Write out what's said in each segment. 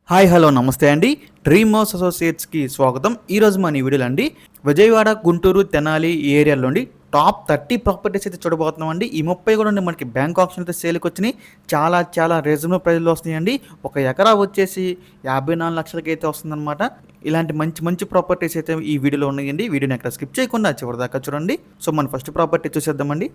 Hi hello నమస్తే అండి. Dream house అసోసియేట్స్కి స్వాగతం. ఈరోజు మన ఈ వీడియోలో అండి విజయవాడ, గుంటూరు, తెనాలి ఈ ఏరియాలోండి టాప్ 30 ప్రాపర్టీస్ అయితే చూడబోతున్నాం అండి. ఈ 30 కూడా మనకి బ్యాంక్ ఆప్షన్ అయితే సేల్కి వచ్చినాయి. చాలా రీజనబుల్ ప్రైస్లో వస్తున్నాయండి. ఒక ఎకరా వచ్చేసి 54 లక్షలకి అయితే వస్తుందన్నమాట. ఇలాంటి మంచి ప్రాపర్టీస్ అయితే ఈ వీడియోలో ఉన్నాయండి. వీడియోని ఎక్కడ స్కిప్ చేయకుండా చివరిదాకా చూడండి. సో మన ఫస్ట్ ప్రాపర్టీ చూసేద్దామండి.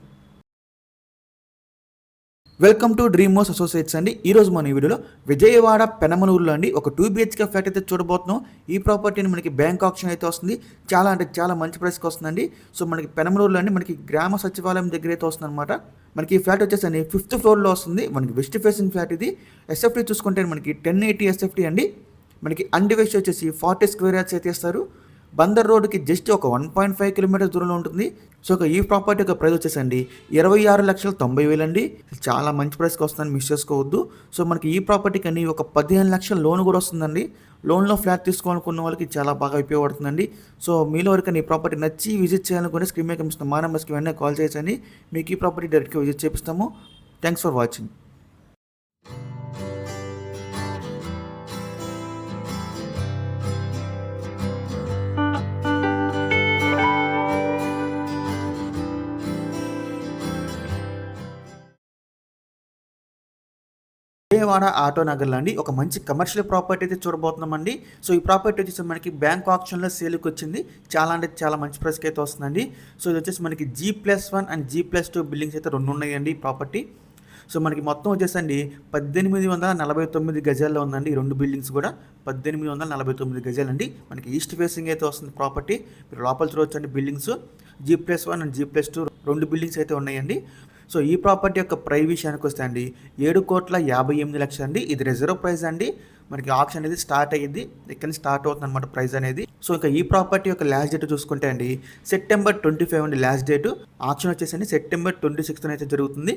Welcome to dream house associates అండి. ఈరోజు మన ఈ వీడియోలో విజయవాడ పెనమలూరులో అండి ఒక 2 BHK ఫ్లాట్ అయితే చూడబోతున్నాం. ఈ ప్రాపర్టీని మనకి బ్యాంక్ ఆప్షన్ అయితే వస్తుంది. చాలా మంచి ప్రైస్కి వస్తుందండి. సో మనకి పెనమలూరులో అండి మనకి గ్రామ సచివాలయం దగ్గర అయితే వస్తుంది అనమాట. మనకి ఈ ఫ్లాట్ వచ్చేసి 5th ఫ్లోర్లో వస్తుంది. మనకి వెస్ట్ ఫేసింగ్ ఫ్లాట్ ఇది. ఎస్ఎఫ్టీ చూసుకుంటే మనకి 1080 ఎస్ఎఫ్టీ అండి. మనకి అన్డివైస్ వచ్చేసి 40 స్క్వేర్ యార్డ్స్ అయితే ఇస్తారు. బందర్ రోడ్డుకి జస్ట్ ఒక 1.5 కిలోమీటర్స్ దూరంలో ఉంటుంది. సో ఈ ప్రాపర్టీ యొక్క ప్రైస్ వచ్చేసండి 26,90,000 అండి. చాలా మంచి ప్రైస్కి వస్తుందని మిస్ చేసుకోవద్దు. సో మనకి ఈ ప్రాపర్టీకి అని ఒక 15 లక్షల లోన్ కూడా వస్తుందండి. లోన్లో ఫ్లాట్ తీసుకోవాలనుకున్న వాళ్ళకి చాలా బాగా ఉపయోగపడుతుందండి. సో మీలో ఎవరికైనా ఈ ప్రాపర్టీ నచ్చి విజిట్ చేయాలనుకుంటే స్క్రీన్ మీద కనిపిస్తున్న మా నెంబర్స్కి వెంటనే కాల్ చేయొచ్చండి. మీకు ఈ ప్రాపర్టీ డైరెక్ట్గా విజిట్ చేపిస్తాము. Thanks for watching. Vijayawada auto నగర్లో అండి ఒక మంచి కమర్షియల్ ప్రాపర్టీ అయితే చూడబోతున్నామండి. సో ఈ ప్రాపర్టీ వచ్చేసి మనకి బ్యాంక్ ఆప్షన్లో సేల్కి వచ్చింది. చాలా మంచి ప్రైస్కి అయితే వస్తుందండి. సో ఇది వచ్చేసి మనకి G+1 అండ్ G+2 బిల్డింగ్స్ అయితే 2 ఉన్నాయండి ఈ ప్రాపర్టీ. సో మనకి మొత్తం వచ్చేసండి 1849 గజాల్లో ఉందండి. ఈ 2 బిల్డింగ్స్ కూడా 1849 గజాలండి. మనకి ఈస్ట్ ఫేసింగ్ అయితే వస్తుంది ప్రాపర్టీ. మీరు లోపల చూడవచ్చండి buildings. G+1 and G+2 2 buildings అయితే ఉన్నాయండి. సో ఈ ప్రాపర్టీ యొక్క ప్రైస్ విషయానికి వస్తే అండి 7,58,00,000 అండి. ఇది రిజర్వ్ ప్రైస్ అండి. మనకి ఆప్షన్ అనేది స్టార్ట్ అయ్యింది. ఇక్కడ నుంచి స్టార్ట్ అవుతుంది అనమాట ప్రైస్ అనేది. సో ఇంకా ఈ ప్రాపర్టీ యొక్క లాస్ట్ డేట్ చూసుకుంటే అండి September 25 అండి లాస్ట్ డేట్. ఆప్షన్ వచ్చేసండి September 26 అయితే జరుగుతుంది.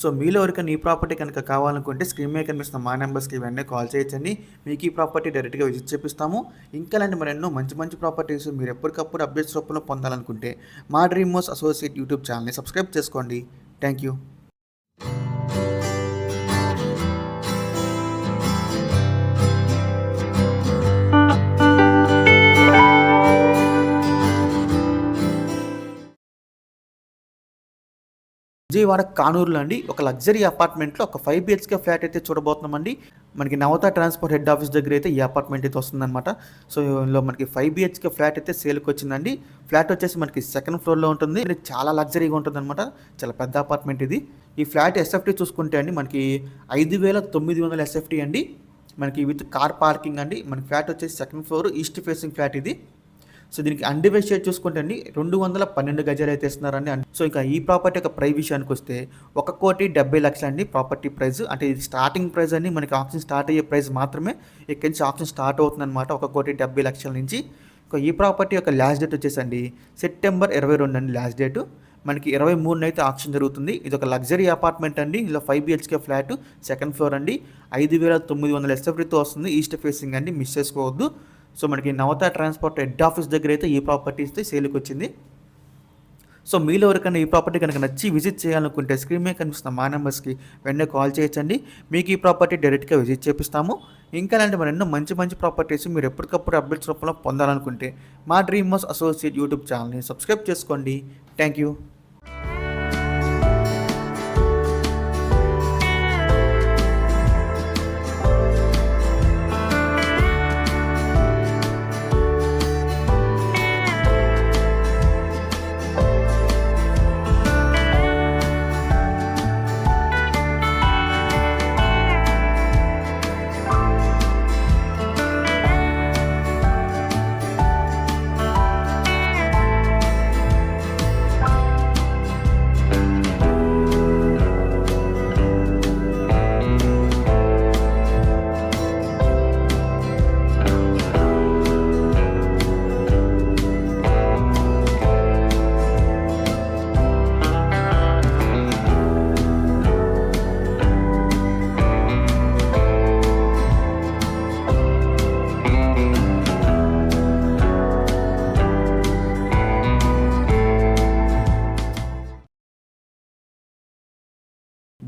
సో మీలో ఎవరికైనా ఈ ప్రాపర్టీ కనుక కావాలనుకుంటే స్క్రీన్ మీద కనిపిస్తున్న మా నెంబర్స్కి వెంటనే కాల్ చేయొచ్చండి. మీకు ఈ ప్రాపర్టీ డైరెక్ట్గా విజిట్ చేపిస్తాము. ఇంకా లాంటి మరెన్నో మంచి ప్రాపర్టీస్ మీరు ఎప్పటికప్పుడు అప్డేట్స్ రూపంలో పొందాలనుకుంటే మా డ్రీమ్ హౌస్ అసోసియేట్ యూట్యూబ్ ఛానల్ని సబ్స్క్రైబ్ చేసుకోండి. Thank you. విజయవాడ కానూరులో అండి ఒక లగ్జరీ అపార్ట్మెంట్లో ఒక 5 BHK ఫ్లాట్ అయితే చూడబోతున్నామండి. మనకి నవత ట్రాన్స్పోర్ట్ హెడ్ ఆఫీస్ దగ్గర అయితే ఈ అపార్ట్మెంట్ అయితే వస్తుందన్నమాట. సో ఇందులో మనకి 5 BHK ఫ్లాట్ అయితే సేల్కి వచ్చిందండి. ఫ్లాట్ వచ్చేసి మనకి 2nd ఫ్లోర్లో ఉంటుంది. చాలా లగ్జరీగా ఉంటుంది అనమాట. చాలా పెద్ద అపార్ట్మెంట్ ఇది. ఈ ఫ్లాట్ ఎస్ఎఫ్టీ చూసుకుంటే అండి మనకి 5,900 ఎస్ఎఫ్టీ అండి. మనకి విత్ కార్ పార్కింగ్ అండి. మనకి ఫ్లాట్ వచ్చేసి 2nd floor east facing flat ఇది. సో దీనికి అన్డివైస్ షేర్ చూసుకుంటే అండి 212 గజాలు అయితే ఇస్తున్నారండి. సో ఇంకా ఈ ప్రాపర్టీ యొక్క ప్రైస్ విషయానికి వస్తే 1,70,00,000 అండి ప్రాపర్టీ ప్రైస్. అంటే ఇది స్టార్టింగ్ ప్రైస్ అండి. మనకి ఆప్షన్ స్టార్ట్ అయ్యే ప్రైస్ మాత్రమే. ఇక్కడి నుంచి ఆప్షన్ స్టార్ట్ అవుతుంది అనమాట 1,70,00,000 నుంచి. ఈ ప్రాపర్టీ యొక్క లాస్ట్ డేట్ వచ్చేసండి September 22 అండి లాస్ట్ డేట్. మనకి 23 అయితే ఆప్షన్ జరుగుతుంది. ఇది ఒక లగ్జరీ అపార్ట్మెంట్ అండి. ఇలా 5 BHK ఫ్లాట్ 2nd ఫ్లోర్ అండి. 5,900 ఎస్ఎఫ్టీతో వస్తుంది. ఈస్ట్ ఫేసింగ్ అండి. మిస్ చేసుకోవద్దు. సో మనకి నవత ట్రాన్స్పోర్ట్ హెడ్ ఆఫీస్ దగ్గర అయితే ఈ ప్రాపర్టీ ఇస్తే సేల్కి వచ్చింది. సో మీలో ఎవరికైనా ఈ ప్రాపర్టీ కనుక నచ్చి విజిట్ చేయాలనుకుంటే స్క్రీన్ మీద కనిపిస్తున్న మా నెంబర్స్కి వెంటనే కాల్ చేయొచ్చండి. మీకు ఈ ప్రాపర్టీ డైరెక్ట్గా విజిట్ చేపిస్తాము. ఇంకా అలాంటి మరెన్నో మంచి ప్రాపర్టీస్ మీరు ఎప్పటికప్పుడు అప్డేట్స్ రూపంలో పొందాలనుకుంటే మా డ్రీమ్ హౌస్ అసోసియేట్ యూట్యూబ్ ఛానల్ని సబ్స్క్రైబ్ చేసుకోండి. Thank you.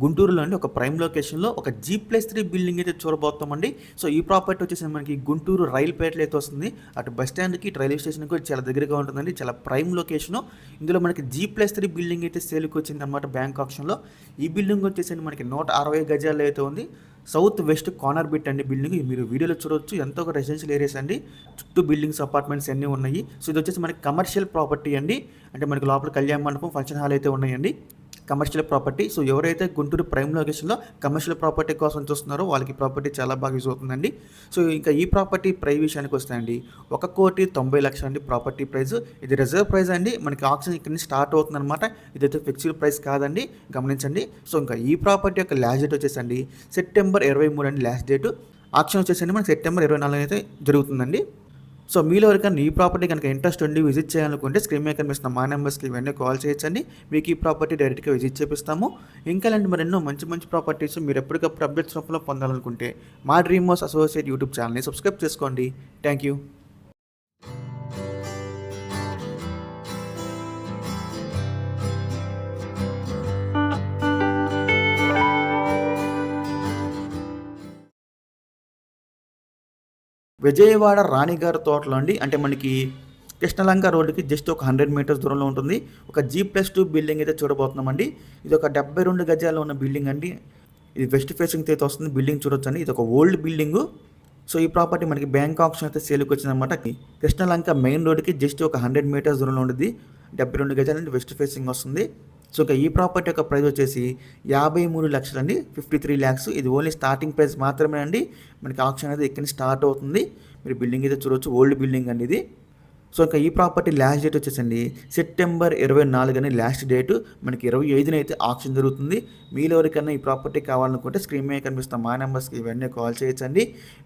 గుంటూరులో అండి ఒక ప్రైమ్ లొకేషన్లో ఒక G+3 బిల్డింగ్ అయితే చూడబోతామండి. సో ఈ ప్రాపర్టీ వచ్చేసి మనకి గుంటూరు రైల్పేటలో అయితే వస్తుంది. అటు బస్ స్టాండ్కి రైల్వే స్టేషన్కి కూడా చాలా దగ్గరగా ఉంటుందండి. చాలా ప్రైమ్ లొకేషను. ఇందులో మనకి G+3 బిల్డింగ్ అయితే సేల్కి వచ్చింది అనమాట బ్యాంక్ ఆప్షన్లో. ఈ బిల్డింగ్ వచ్చేసి మనకి 160 గజాల్లో అయితే ఉంది. సౌత్ వెస్ట్ కార్నర్ బిట్ అండి బిల్డింగ్. మీరు వీడియోలో చూడవచ్చు. ఎంతో ఒక రెసిడెన్షియల్ ఏరియాస్ అండి. చుట్టూ బిల్డింగ్స్ అపార్ట్మెంట్స్ అన్నీ ఉన్నాయి. సో ఇది వచ్చేసి మనకి కమర్షియల్ ప్రాపర్టీ అండి. అంటే మనకి లోపల కళ్యాణ మండపం, ఫంక్షన్ హాల్ అయితే ఉన్నాయండి. Commercial property. సో ఎవరైతే గుంటూరు ప్రైమ్ లొకేషన్లో కమర్షియల్ ప్రాపర్టీ కోసం చూస్తున్నారో వాళ్ళకి ప్రాపర్టీ చాలా బాగా యూజ్ అవుతుందండి. సో ఇంకా ఈ ప్రాపర్టీ ప్రైస్ విషయానికి వస్తాయండి, 1,90,00,000 అండి ప్రాపర్టీ ప్రైస్. ఇది రిజర్వ్ ప్రైస్ అండి. మనకి ఆక్షన్ ఇక్కడ నుంచి స్టార్ట్ అవుతుంది అనమాట. ఇదైతే ఫిక్స్డ్ ప్రైస్ కాదండి, గమనించండి. సో ఇంకా ఈ ప్రాపర్టీ యొక్క లాస్ట్ డేట్ వచ్చేసండి సెప్టెంబర్ 23 అండి లాస్ట్ డేట్. ఆక్షన్ వచ్చేసండి మనకి సెప్టెంబర్ 24 అయితే జరుగుతుందండి. సో మీలో ఎవరికైనా ఈ ప్రాపర్టీ కనుక ఇంట్రెస్ట్ ఉండి విజిట్ చేయాలనుకుంటే స్క్రీన్ మీద కనిపిస్తున్న మా నెంబర్స్కి ఇవన్నీ కాల్ చేయొచ్చండి. మీకు ఈ ప్రాపర్టీ డైరెక్ట్గా విజిట్ చేపిస్తాము. ఇంకా ఇలాంటి మరెన్నో మంచి ప్రాపర్టీస్ మీరు ఎప్పటికప్పుడు అప్డేట్స్ రూపంలో పొందాలనుకుంటే మా డ్రీమ్ హౌస్ అసోసియేట్ యూట్యూబ్ ఛానల్ని సబ్స్క్రైబ్ చేసుకోండి. Thank you. విజయవాడ రాణిగారి తోటలో అండి, అంటే మనకి కృష్ణలంక రోడ్డుకి జస్ట్ ఒక 100 మీటర్స్ దూరంలో ఉంటుంది. ఒక G+2 బిల్డింగ్ అయితే చూడబోతున్నామండి. ఇది ఒక 72 గజాల్లో ఉన్న బిల్డింగ్ అండి. ఇది వెస్ట్ ఫేసింగ్ అయితే వస్తుంది. బిల్డింగ్ చూడొచ్చు అండి. ఇది ఒక ఓల్డ్ బిల్డింగు. సో ఈ ప్రాపర్టీ మనకి బ్యాంక్ ఆప్షన్ అయితే సేల్కి వచ్చిందనమాట. కృష్ణలంక మెయిన్ రోడ్డుకి జస్ట్ ఒక 100 మీటర్స్ దూరంలో ఉంటుంది. 72 గజాల నుండి వెస్ట్ ఫేసింగ్ వస్తుంది. సో ఇక ఈ ప్రాపర్టీ యొక్క ప్రైస్ వచ్చేసి 53 లక్షలు అండి, 53 lakhs. ఇది ఓన్లీ స్టార్టింగ్ ప్రైస్ మాత్రమే అండి. మనకి ఆప్షన్ అనేది ఇక్కడ స్టార్ట్ అవుతుంది. మీరు బిల్డింగ్ అయితే చూడవచ్చు, ఓల్డ్ బిల్డింగ్ అండి ఇది. సో ఇంకా ఈ ప్రాపర్టీ లాస్ట్ డేట్ వచ్చేసండి సెప్టెంబర్ 24 అని లాస్ట్ డేటు. మనకి 25న అయితే ఆప్షన్ జరుగుతుంది. మీలో ఎవరికైనా ఈ ప్రాపర్టీ కావాలనుకుంటే స్క్రీన్ మీద కనిపిస్తాం మా నెంబర్స్కి ఇవన్నీ కాల్ చేయొచ్చండి.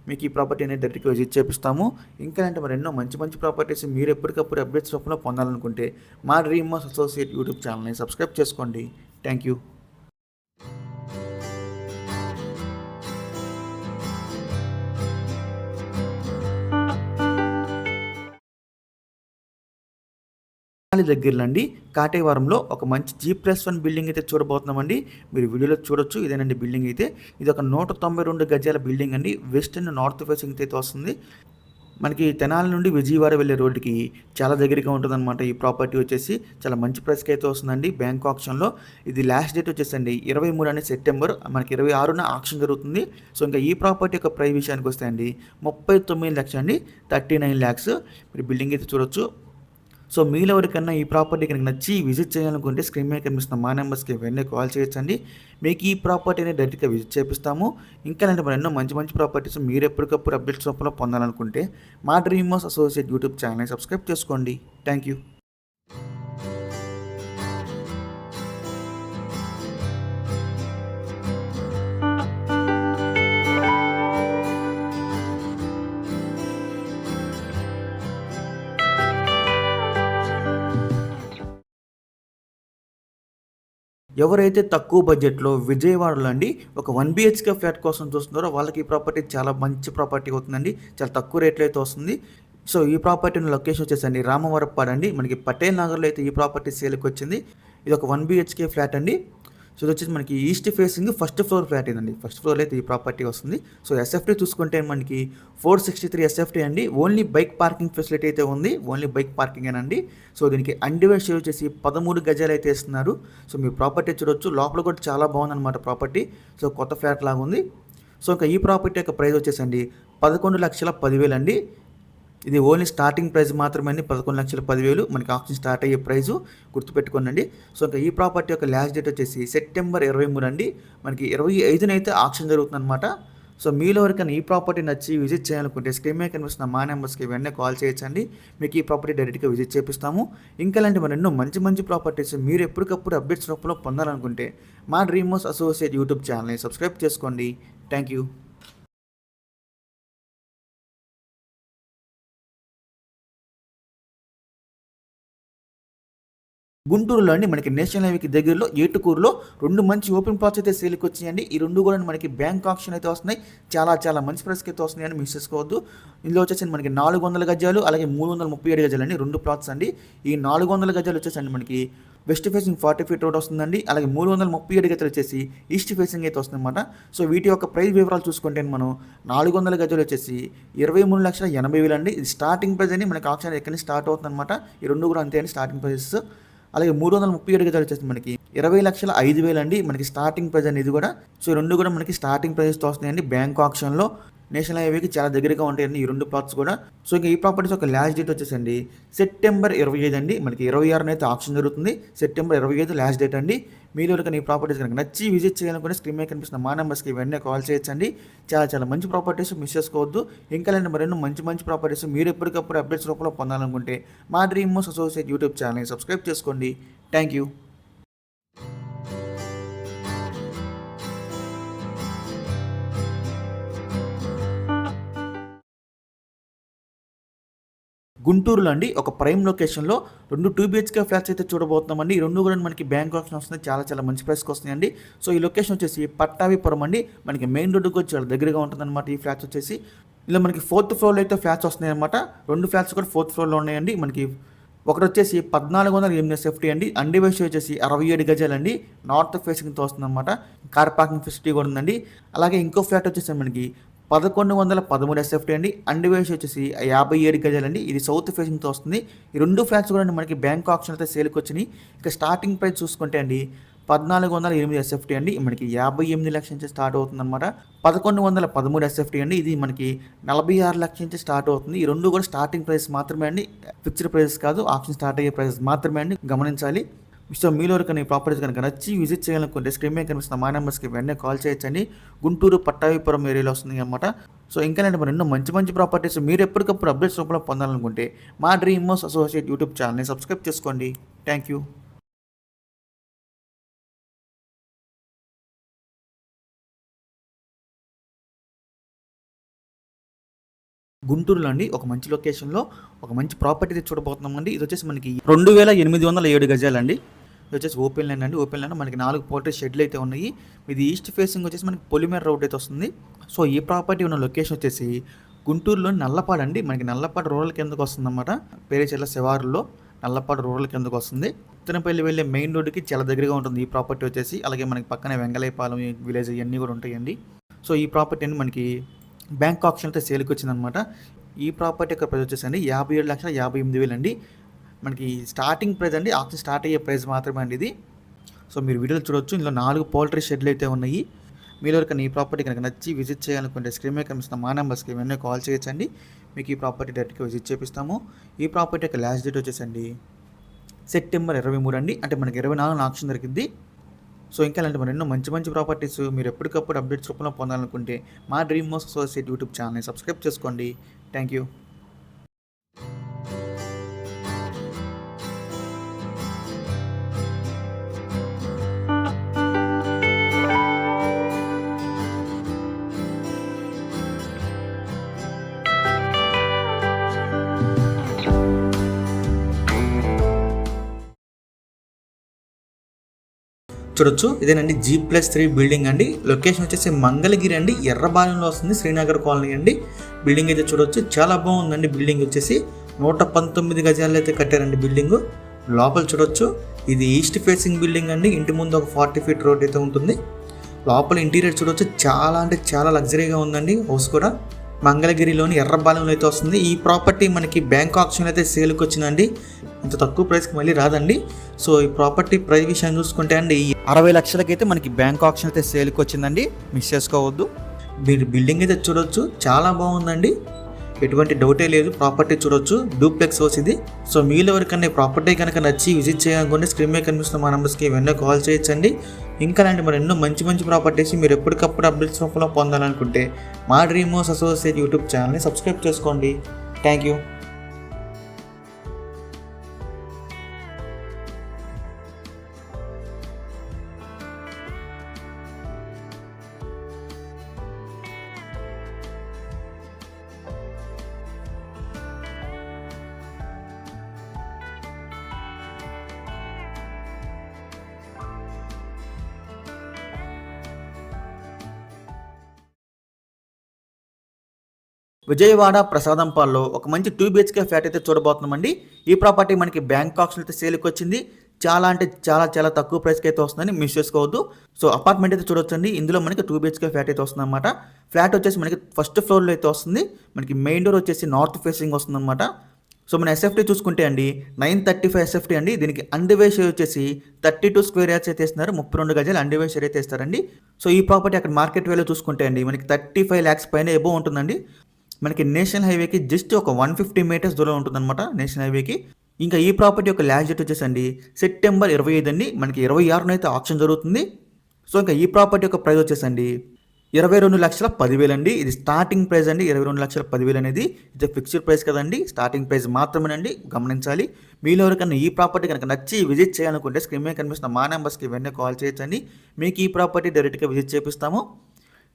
మీకు ఈ ప్రాపర్టీ అనేది డైరెక్ట్గా విజిట్ చేపిస్తాము. ఇంకా అంటే మరి ఎన్నో మంచి ప్రాపర్టీస్ మీరు ఎప్పటికప్పుడు అప్డేట్స్ రూపంలో పొందాలనుకుంటే మా డ్రీమ్ హౌస్ అసోసియేట్ యూట్యూబ్ ఛానల్ని సబ్స్క్రైబ్ చేసుకోండి. Thank you. దగ్గరలో అండి కాటేవారంలో ఒక మంచి G+1 బిల్డింగ్ అయితే చూడబోతున్నామండి. మీరు వీడియోలో చూడొచ్చు. ఇదేనండి బిల్డింగ్ అయితే. ఇది ఒక 192 గజాల బిల్డింగ్ అండి. వెస్ట్ అండ్ నార్త్ ఫేసింగ్ అయితే వస్తుంది. మనకి తెనాలి నుండి విజయవాడ వెళ్ళే రోడ్డుకి చాలా దగ్గరగా ఉంటుందన్నమాట. ఈ ప్రాపర్టీ వచ్చేసి చాలా మంచి ప్రైస్కి అయితే వస్తుందండి బ్యాంక్ ఆప్షన్లో. ఇది లాస్ట్ డేట్ వచ్చేసండి 23 అనే సెప్టెంబర్. మనకి 26న ఆప్షన్ జరుగుతుంది. సో ఇంకా ఈ ప్రాపర్టీ యొక్క ప్రైస్ విషయానికి వస్తే అండి 39 లక్షలు అండి, 39 lakhs. మీరు బిల్డింగ్ అయితే చూడొచ్చు. సో మీలో ఎవరికన్నా ఈ ప్రాపర్టీ కనుక నచ్చి విజిట్ చేయాలనుకుంటే స్క్రీన్ మీద కనిపిస్తున్న మా నెంబర్స్కి వెంటనే కాల్ చేయొచ్చండి. మీకు ఈ ప్రాపర్టీని డైరెక్ట్గా విజిట్ చేపిస్తాము. ఇంకా అంటే మరి ఎన్నో మంచి ప్రాపర్టీస్ మీరు ఎప్పటికప్పుడు అప్డేట్స్ రూపంలో పొందాలనుకుంటే మా డ్రీమ్ హౌస్ అసోసియేట్ యూట్యూబ్ ఛానల్ని సబ్స్క్రైబ్ చేసుకోండి. Thank you. ఎవరైతే తక్కువ బడ్జెట్లో విజయవాడలో అండి ఒక 1 BHK ఫ్లాట్ కోసం చూస్తున్నారో వాళ్ళకి ఈ ప్రాపర్టీ చాలా మంచి ప్రాపర్టీ అవుతుందండి. చాలా తక్కువ రేట్లో అయితే వస్తుంది. సో ఈ ప్రాపర్టీ లొకేషన్ వచ్చేసండి రామవరప్పాడు అండి. మనకి పటేల్ నగర్లో అయితే ఈ ప్రాపర్టీ సేల్కి వచ్చింది. ఇది ఒక 1 BHK ఫ్లాట్ అండి. సో ఇది వచ్చేసి మనకి east facing first floor flat ఇదండి. ఫస్ట్ ఫ్లోర్లో అయితే ఈ ప్రాపర్టీ వస్తుంది. సో SFT చూసుకుంటే మనకి 463 SFT అండి. ఓన్లీ బైక్ పార్కింగ్ ఫెసిలిటీ అయితే ఉంది. ఓన్లీ బైక్ పార్కింగ్ అండి. సో దీనికి అన్డివైడ్ షేర్ వచ్చేసి 13 గజాలు అయితే ఇస్తున్నారు. సో మీ ప్రాపర్టీ చూడొచ్చు. లోపల కూడా చాలా బాగుందన్నమాట ప్రాపర్టీ. సో కొత్త ఫ్లాట్ లాగా ఉంది. సో ఇంకా ఈ ప్రాపర్టీ యొక్క ప్రైస్ వచ్చేసండి 11,10,000 అండి. ఇది ఓన్లీ స్టార్టింగ్ ప్రైస్ మాత్రమే అండి. 11,10,000 మనకి ఆప్షన్ స్టార్ట్ అయ్యే ప్రైజు, గుర్తుపెట్టుకోండి. సో ఇంకా ఈ ప్రాపర్టీ యొక్క లాస్ట్ డేట్ వచ్చేసి సెప్టెంబర్ 23 అండి. మనకి 25న అయితే ఆప్షన్ జరుగుతుంది అనమాట. సో మీలో ఎవరికైనా ఈ ప్రాపర్టీ నచ్చి విజిట్ చేయాలనుకుంటే స్క్రీన్ మీద కనిపిస్తున్న మా నెంబర్స్కి వెంటనే కాల్ చేయొచ్చండి. మీకు ఈ ప్రాపర్టీ డైరెక్ట్గా విజిట్ చేపిస్తాము. ఇంకా ఇలాంటి మరి ఎన్నో మంచి ప్రాపర్టీస్ మీరు ఎప్పటికప్పుడు అప్డేట్స్ రూపంలో పొందాలనుకుంటే మా డ్రీమ్ హౌస్ అసోసియేట్ యూట్యూబ్ ఛానల్ని సబ్స్క్రైబ్ చేసుకోండి. Thank you. గుంటూరులో అండి మనకి నేషనల్ హైవేకి దగ్గరలో ఏటుకూరులో 2 మంచి ఓపెన్ ప్లాట్స్ అయితే సేల్కి వచ్చినాయండి. ఈ 2 కూడా మనకి బ్యాంక్ ఆప్షన్ అయితే వస్తున్నాయి. చాలా మంచి ప్రైస్కి అయితే వస్తున్నాయని మిస్ చేసుకోవద్దు. ఇందులో వచ్చేసి మనకి 400 గజాలు అలాగే 337 గజాలు అండి 2 ప్లాట్స్ అండి. ఈ 400 గజాలు వచ్చేసండి మనకి వెస్ట్ ఫేసింగ్ 40 ఫీట్ రోడ్ వస్తుందండి. అలాగే 337 గజాలు వచ్చేసి ఈస్ట్ ఫేసింగ్ అయితే వస్తుందన్నమాట. సో వీటి యొక్క ప్రైస్ వివరాలు చూసుకుంటే మనం 400 గజాలు వచ్చేసి 23,80,000 అండి. ఇది స్టార్టింగ్ ప్రైస్ అని మనకి ఆప్షన్ ఎక్కడి నుంచి స్టార్ట్ అవుతుందన్నమాట. ఈ రెండు కూడా అంతే అండి స్టార్టింగ్ ప్రైసెస్. అలాగే 337 గజాలు వచ్చేసి మనకి 20,05,000 అండి మనకి స్టార్టింగ్ ప్రైస్ అనేది కూడా. సో ఈ రెండు కూడా మనకి స్టార్టింగ్ ప్రైస్తో వస్తున్నాయండి బ్యాంక్ ఆప్షన్లో. నేషనల్ హైవేకి చాలా దగ్గరగా ఉంటాయండి ఈ రెండు ప్లాట్స్ కూడా. సో ఇంకా ఈ ప్రాపర్టీస్ ఒక లాస్ట్ డేట్ వచ్చేసండి సెప్టెంబర్ 25 అండి. మనకి 26 అయితే ఆప్షన్ జరుగుతుంది. సెప్టెంబర్ 25 లాస్ట్ డేట్ అండి. మీరు కనుక ఈ ప్రాపర్టీస్ కనుక నచ్చి విజిట్ చేయాలనుకుంటే స్క్రీన్ మీద కనిపిస్తున్న మా నెంబర్స్కి వెంటనే కాల్ చేయొచ్చండి. చాలా మంచి ప్రాపర్టీస్ మిస్ చేసుకోవద్దు. ఇంకా లేని మరెన్నో మంచి ప్రాపర్టీస్ మీరు ఎప్పటికప్పుడు అప్డేట్స్ రూపంలో పొందాలనుకుంటే మా డ్రీమ్ మోస్ అసోసియేట్ యూట్యూబ్ ఛానల్ని సబ్స్క్రైబ్ చేసుకోండి. Thank you. గుంటూరులో అండి ఒక ప్రైమ్ లొకేషన్లో 2 2BHK ఫ్లాట్స్ అయితే చూడబోతున్నామండి. ఈ రెండు కూడా మనకి బ్యాంక్ ఆప్షన్ వస్తుంది. చాలా మంచి ప్రైస్కి వస్తున్నాయండి. సో ఈ లొకేషన్ వచ్చేసి పట్టాభిపురం అండి. మనకి మెయిన్ రోడ్డుకి వచ్చి చాలా దగ్గరగా ఉంటుందన్నమాట ఈ ఫ్లాట్స్ వచ్చేసి. ఇలా మనకి 4th ఫ్లోర్లో అయితే ఫ్లాట్స్ వస్తున్నాయి అనమాట. 2 ఫ్లాట్స్ కూడా 4th ఫ్లోర్లో ఉన్నాయండి. మనకి ఒకటి వచ్చేసి 1408 SFT అండి. అన్డివైస్ వచ్చేసి 67 గజాలండి. నార్త్ ఫేసింగ్తో వస్తుందన్నమాట. కార్ పార్కింగ్ ఫెసిలిటీ కూడా ఉందండి. అలాగే ఇంకో ఫ్లాట్ వచ్చేసి మనకి 1113 SFT అండి. అన్డివైస్ వచ్చేసి 57 గజాలండి. ఇది సౌత్ ఫేసింగ్తో వస్తుంది. ఈ రెండు ఫ్లాట్స్ కూడా మనకి బ్యాంక్ ఆప్షన్ అయితే సేల్కి వచ్చినాయి. ఇక స్టార్టింగ్ ప్రైస్ చూసుకుంటే అండి 1408 SFT అండి. మనకి 58 లక్షల నుంచి స్టార్ట్ అవుతుంది అనమాట. 1113 SFT అండి. ఇది మనకి 46 లక్షల నుంచి స్టార్ట్ అవుతుంది. ఈ రెండు కూడా స్టార్టింగ్ ప్రైస్ మాత్రమే అండి. ఫిక్స్డ్ ప్రైస్ కాదు, ఆప్షన్ స్టార్ట్ అయ్యే ప్రైస్ మాత్రమే అండి, గమనించాలి. సో మీలో కనుక ఈ ప్రాపర్టీస్ కనుక నచ్చి విజిట్ చేయాలనుకుంటే స్క్రీన్ మీద కనిపిస్తున్న మా నెంబర్స్కి వెంటనే కాల్ చేయొచ్చండి. గుంటూరు పట్టాభిపురం ఏరియాలో వస్తుంది అనమాట. సో ఇంకా మరి ఎన్నో మంచి ప్రాపర్టీస్ మీరు ఎప్పటికప్పుడు అప్డేట్స్ రూపంలో పొందాలనుకుంటే మా డ్రీమ్ మోస్ అసోసియేట్ యూట్యూబ్ ఛానల్ని సబ్స్క్రైబ్ చేసుకోండి. Thank you. గుంటూరులో అండి ఒక మంచి లొకేషన్లో ఒక మంచి ప్రాపర్టీ చూడబోతున్నామండి. ఇది వచ్చేసి మనకి 2807 గజాలండి. ఇది వచ్చేసి ఓపెన్ ల్యాండ్ అండి. ఓపెన్ ల్యాండ్ మనకి 4 పోల్ట్రీ షెడ్లు అయితే ఉన్నాయి. ఇది ఈస్ట్ ఫేసింగ్ వచ్చేసి మనకి పొలిమేర రోడ్ అయితే వస్తుంది. సో ఈ ప్రాపర్టీ ఉన్న లొకేషన్ వచ్చేసి గుంటూరులో నల్లపాడు అండి. మనకి నల్లపాడు రూరల్ కిందకు వస్తుంది అన్నమాట. పేరేచెల్ల శివారులో నల్లపాడు రూరల్ కిందకు వస్తుంది. ఉత్తరపల్లి వెళ్ళే మెయిన్ రోడ్డుకి చాలా దగ్గరగా ఉంటుంది ఈ ప్రాపర్టీ వచ్చేసి. అలాగే మనకి పక్కనే వెంగళైపాలెం విలేజ్ ఇవన్నీ కూడా ఉంటాయండి. సో ఈ ప్రాపర్టీ అండి మనకి బ్యాంక్ ఆప్షన్ అయితే సేల్కి వచ్చిందనమాట. ఈ ప్రాపర్టీ యొక్క ప్రైస్ వచ్చేసండి 57,58,000 అండి. మనకి స్టార్టింగ్ ప్రైస్ అండి, ఆప్షన్ స్టార్ట్ అయ్యే ప్రైస్ మాత్రమే అండి ఇది. సో మీరు వీడియోలు చూడొచ్చు. ఇందులో 4 పౌల్ట్రీ షెడ్లు అయితే ఉన్నాయి. మీరు ఎవరికైనా ఈ ప్రాపర్టీ కనుక నచ్చి విజిట్ చేయాలనుకుంటే స్క్రీన్ మీద కనిపిస్తున్న మా నెంబర్స్కి వెంటనే కాల్ చేయొచ్చండి. మీకు ఈ ప్రాపర్టీ డైరెక్ట్గా విజిట్ చేపిస్తాము. ఈ ప్రాపర్టీ యొక్క లాస్ట్ డేట్ వచ్చేసండి సెప్టెంబర్ 23 అండి. అంటే మనకి 24 ఆప్షన్ దొరికింది. సో ఇంకా ఇలాంటి మరి ఎన్నో మంచి ప్రాపర్టీస్ మీరు ఎప్పటికప్పుడు అప్డేట్స్ రూపంలో పొందాలనుకుంటే మా డ్రీమ్ మోస్ అసోసియేట్ యూట్యూబ్ ఛానల్ని సబ్స్క్రైబ్ చేసుకోండి. Thank you. చూడొచ్చు, ఇదేనండి G+3 బిల్డింగ్ అండి. లొకేషన్ వచ్చేసి మంగళగిరి అండి, ఎర్రబాలెంలో వస్తుంది, శ్రీనగర్ కాలనీ అండి. బిల్డింగ్ అయితే చూడొచ్చు, చాలా బాగుందండి. బిల్డింగ్ వచ్చేసి 119 గజాలు అయితే కట్టారండి బిల్డింగ్. లోపల చూడొచ్చు, ఇది ఈస్ట్ ఫేసింగ్ బిల్డింగ్ అండి. ఇంటి ముందు ఒక 40 ఫీట్ రోడ్ అయితే ఉంటుంది. లోపల ఇంటీరియర్ చూడొచ్చు, చాలా అంటే చాలా లగ్జరీగా ఉందండి. హౌస్ కూడా మంగళగిరిలోని ఎర్రబాలెంలో అయితే వస్తుంది. ఈ ప్రాపర్టీ మనకి బ్యాంక్ ఆప్షన్ అయితే సేల్కి వచ్చిందండి. ఇంత తక్కువ ప్రైస్కి మళ్ళీ రాదండి. సో ఈ ప్రాపర్టీ ప్రైస్ విషయం చూసుకుంటే అండి 60 లక్షలకైతే మనకి బ్యాంక్ ఆప్షన్ అయితే సేల్కి వచ్చిందండి. మిస్ చేసుకోవద్దు. మీరు బిల్డింగ్ అయితే చూడొచ్చు, చాలా బాగుందండి. ఎటువంటి డౌటే లేదు. ప్రాపర్టీ చూడొచ్చు, డూప్లెక్స్ హౌస్ ఇది. సో మీలో ఎవరికన్నా ప్రాపర్టీ కనుక నచ్చి విజిట్ చేయాలనుకుంటే స్క్రీన్ మీద కనిపిస్తున్న మా నెంబర్స్కి వెంటనే కాల్ చేయొచ్చండి. ఇంకా లాంటి మరి ఎన్నో మంచి ప్రాపర్టీస్ మీరు ఎప్పటికప్పుడు అప్డేట్స్ రూపంలో పొందాలనుకుంటే మా డ్రీమ్ హౌస్ అసోసియేట్ యూట్యూబ్ ఛానల్ని సబ్స్క్రైబ్ చేసుకోండి. Thank you. విజయవాడ ప్రసాదంపాల్లో ఒక మంచి 2 BHK ఫ్లాట్ అయితే చూడబోతున్నామండి. ఈ ప్రాపర్టీ మనకి బ్యాంక్ ఆప్షన్ అయితే సేల్కి వచ్చింది. చాలా అంటే చాలా తక్కువ ప్రైస్‌కి అయితే వస్తుందని మిస్ చేసుకోవద్దు. సో, అపార్ట్‌మెంట్ అయితే చూడొచ్చండి. ఇందులో మనకి 2 బీహెచ్‌కే ఫ్లాట్ అయితే వస్తుందన్నమాట. ఫ్లాట్ వచ్చేసి మనకి ఫస్ట్ ఫ్లోర్‌లో అయితే వస్తుంది. మనకి మెయిన్ డోర్ వచ్చేసి నార్త్ ఫేసింగ్ వస్తుందన్నమాట. సో, మన ఎస్ఎఫ్టీ చూసుకుంటే అండి 935 ఎస్ఎఫ్టీ అండి. దీనికి అన్‌డివైడ్ షేర్ వచ్చేసి 32 స్క్వేర్ యార్డ్స్ అయితే ఇస్తున్నారు. 32 గజాలు అన్‌డివైడ్ షేర్ అయితే ఇస్తారండి. సో, ఈ ప్రాపర్టీ అక్కడ మార్కెట్ వాల్యూ చూసుకుంటే అండి మనకి 35 లాక్స్ పైన అబోవ్ ఉంటుందండి. మనకి నేషనల్ హైవేకి జస్ట్ ఒక 150 మీటర్స్ దూరం ఉంటుందన్నమాట నేషనల్ హైవేకి. ఇంకా ఈ ప్రాపర్టీ యొక్క లాస్ట్ డేట్ వచ్చేసండి సెప్టెంబర్ 25 అండి. మనకి 26న అయితే ఆక్షన్ జరుగుతుంది. సో, ఇంకా ఈ ప్రాపర్టీ యొక్క ప్రైస్ వచ్చేసండి 22,10,000 అండి. ఇది స్టార్టింగ్ ప్రైస్ అండి. 22,10,000 అనేది ఇది ఫిక్స్డ్ ప్రైస్ కదండి. స్టార్టింగ్ ప్రైస్ మాత్రమేనండి, గమనించాలి. మీలో ఎవరికన్నా ఈ ప్రాపర్టీ కనుక నచ్చి విజిట్ చేయాలనుకుంటే స్క్రీన్ మీద కనిపిస్తున్న మా నెంబర్స్కి వెంటనే కాల్ చేయొచ్చండి. మీకు ఈ ప్రాపర్టీ డైరెక్ట్గా విజిట్ చేపిస్తాము.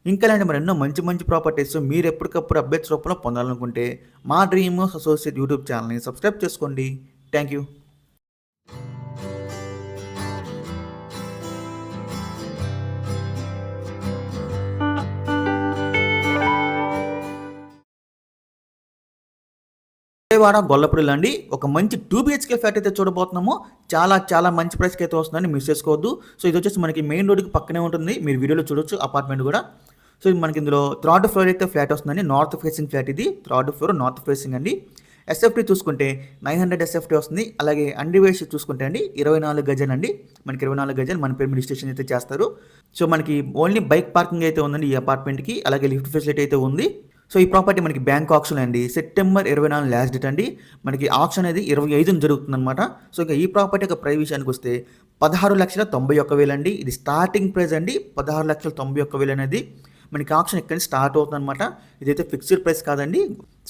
ఇంకా ఇలాంటి మరెన్నో మంచి ప్రాపర్టీస్ మీరు ఎప్పటికప్పుడు అప్డేట్స్ రూపంలో పొందాలనుకుంటే మా డ్రీమ్స్ అసోసియేట్ యూట్యూబ్ ఛానల్ని సబ్స్క్రైబ్ చేసుకోండి. Thank you. విజయవాడ గొల్లపూడిలో అండి ఒక మంచి 2 బీహెచ్కే ఫ్లాట్ అయితే చూడబోతున్నాము. చాలా మంచి ప్రైస్కి అయితే వస్తుందని మిస్ చేసుకోవద్దు. సో, ఇది వచ్చేసి మనకి మెయిన్ రోడ్కి పక్కనే ఉంటుంది. మీరు వీడియోలో చూడొచ్చు అపార్ట్మెంట్ కూడా. సో, మనకి ఇందులో థర్డ్ ఫ్లోర్ అయితే ఫ్లాట్ వస్తుందండి. నార్త్ ఫేసింగ్ ఫ్లాట్ ఇది. థర్డ్ ఫ్లోర్ నార్త్ ఫేసింగ్ అండి. ఎస్ఎఫ్టీ చూసుకుంటే 900 ఎస్ఎఫ్టీ వస్తుంది. అలాగే అన్‌డివైడ్ చూసుకుంటే అండి 24 గజాలు అండి. మనకి 24 గజాలు మన పేరు మీద రిజిస్ట్రేషన్ అయితే చేస్తారు. సో, మనకి ఓన్లీ బైక్ పార్కింగ్ అయితే ఉందండి ఈ అపార్ట్మెంట్కి. అలాగే లిఫ్ట్ ఫెసిలిటీ అయితే ఉంది. సో, ఈ ప్రాపర్టీ మనకి బ్యాంక్ ఆక్షన్ అండి సెప్టెంబర్ 24 లాస్ట్ డేట్ అండి. మనకి ఆక్షన్ అనేది 25న జరుగుతుందన్నమాట. సో, ఇంకా ఈ ప్రాపర్టీ యొక్క ప్రైస్ విషయానికి వస్తే 16,91,000 అండి. ఇది స్టార్టింగ్ ప్రైస్ అండి. 16,91,000 అనేది మనకి ఆక్షన్ ఇక్కడి నుంచి స్టార్ట్ అవుతుందన్నమాట. ఇదైతే ఫిక్స్డ్ ప్రైస్ కాదండి.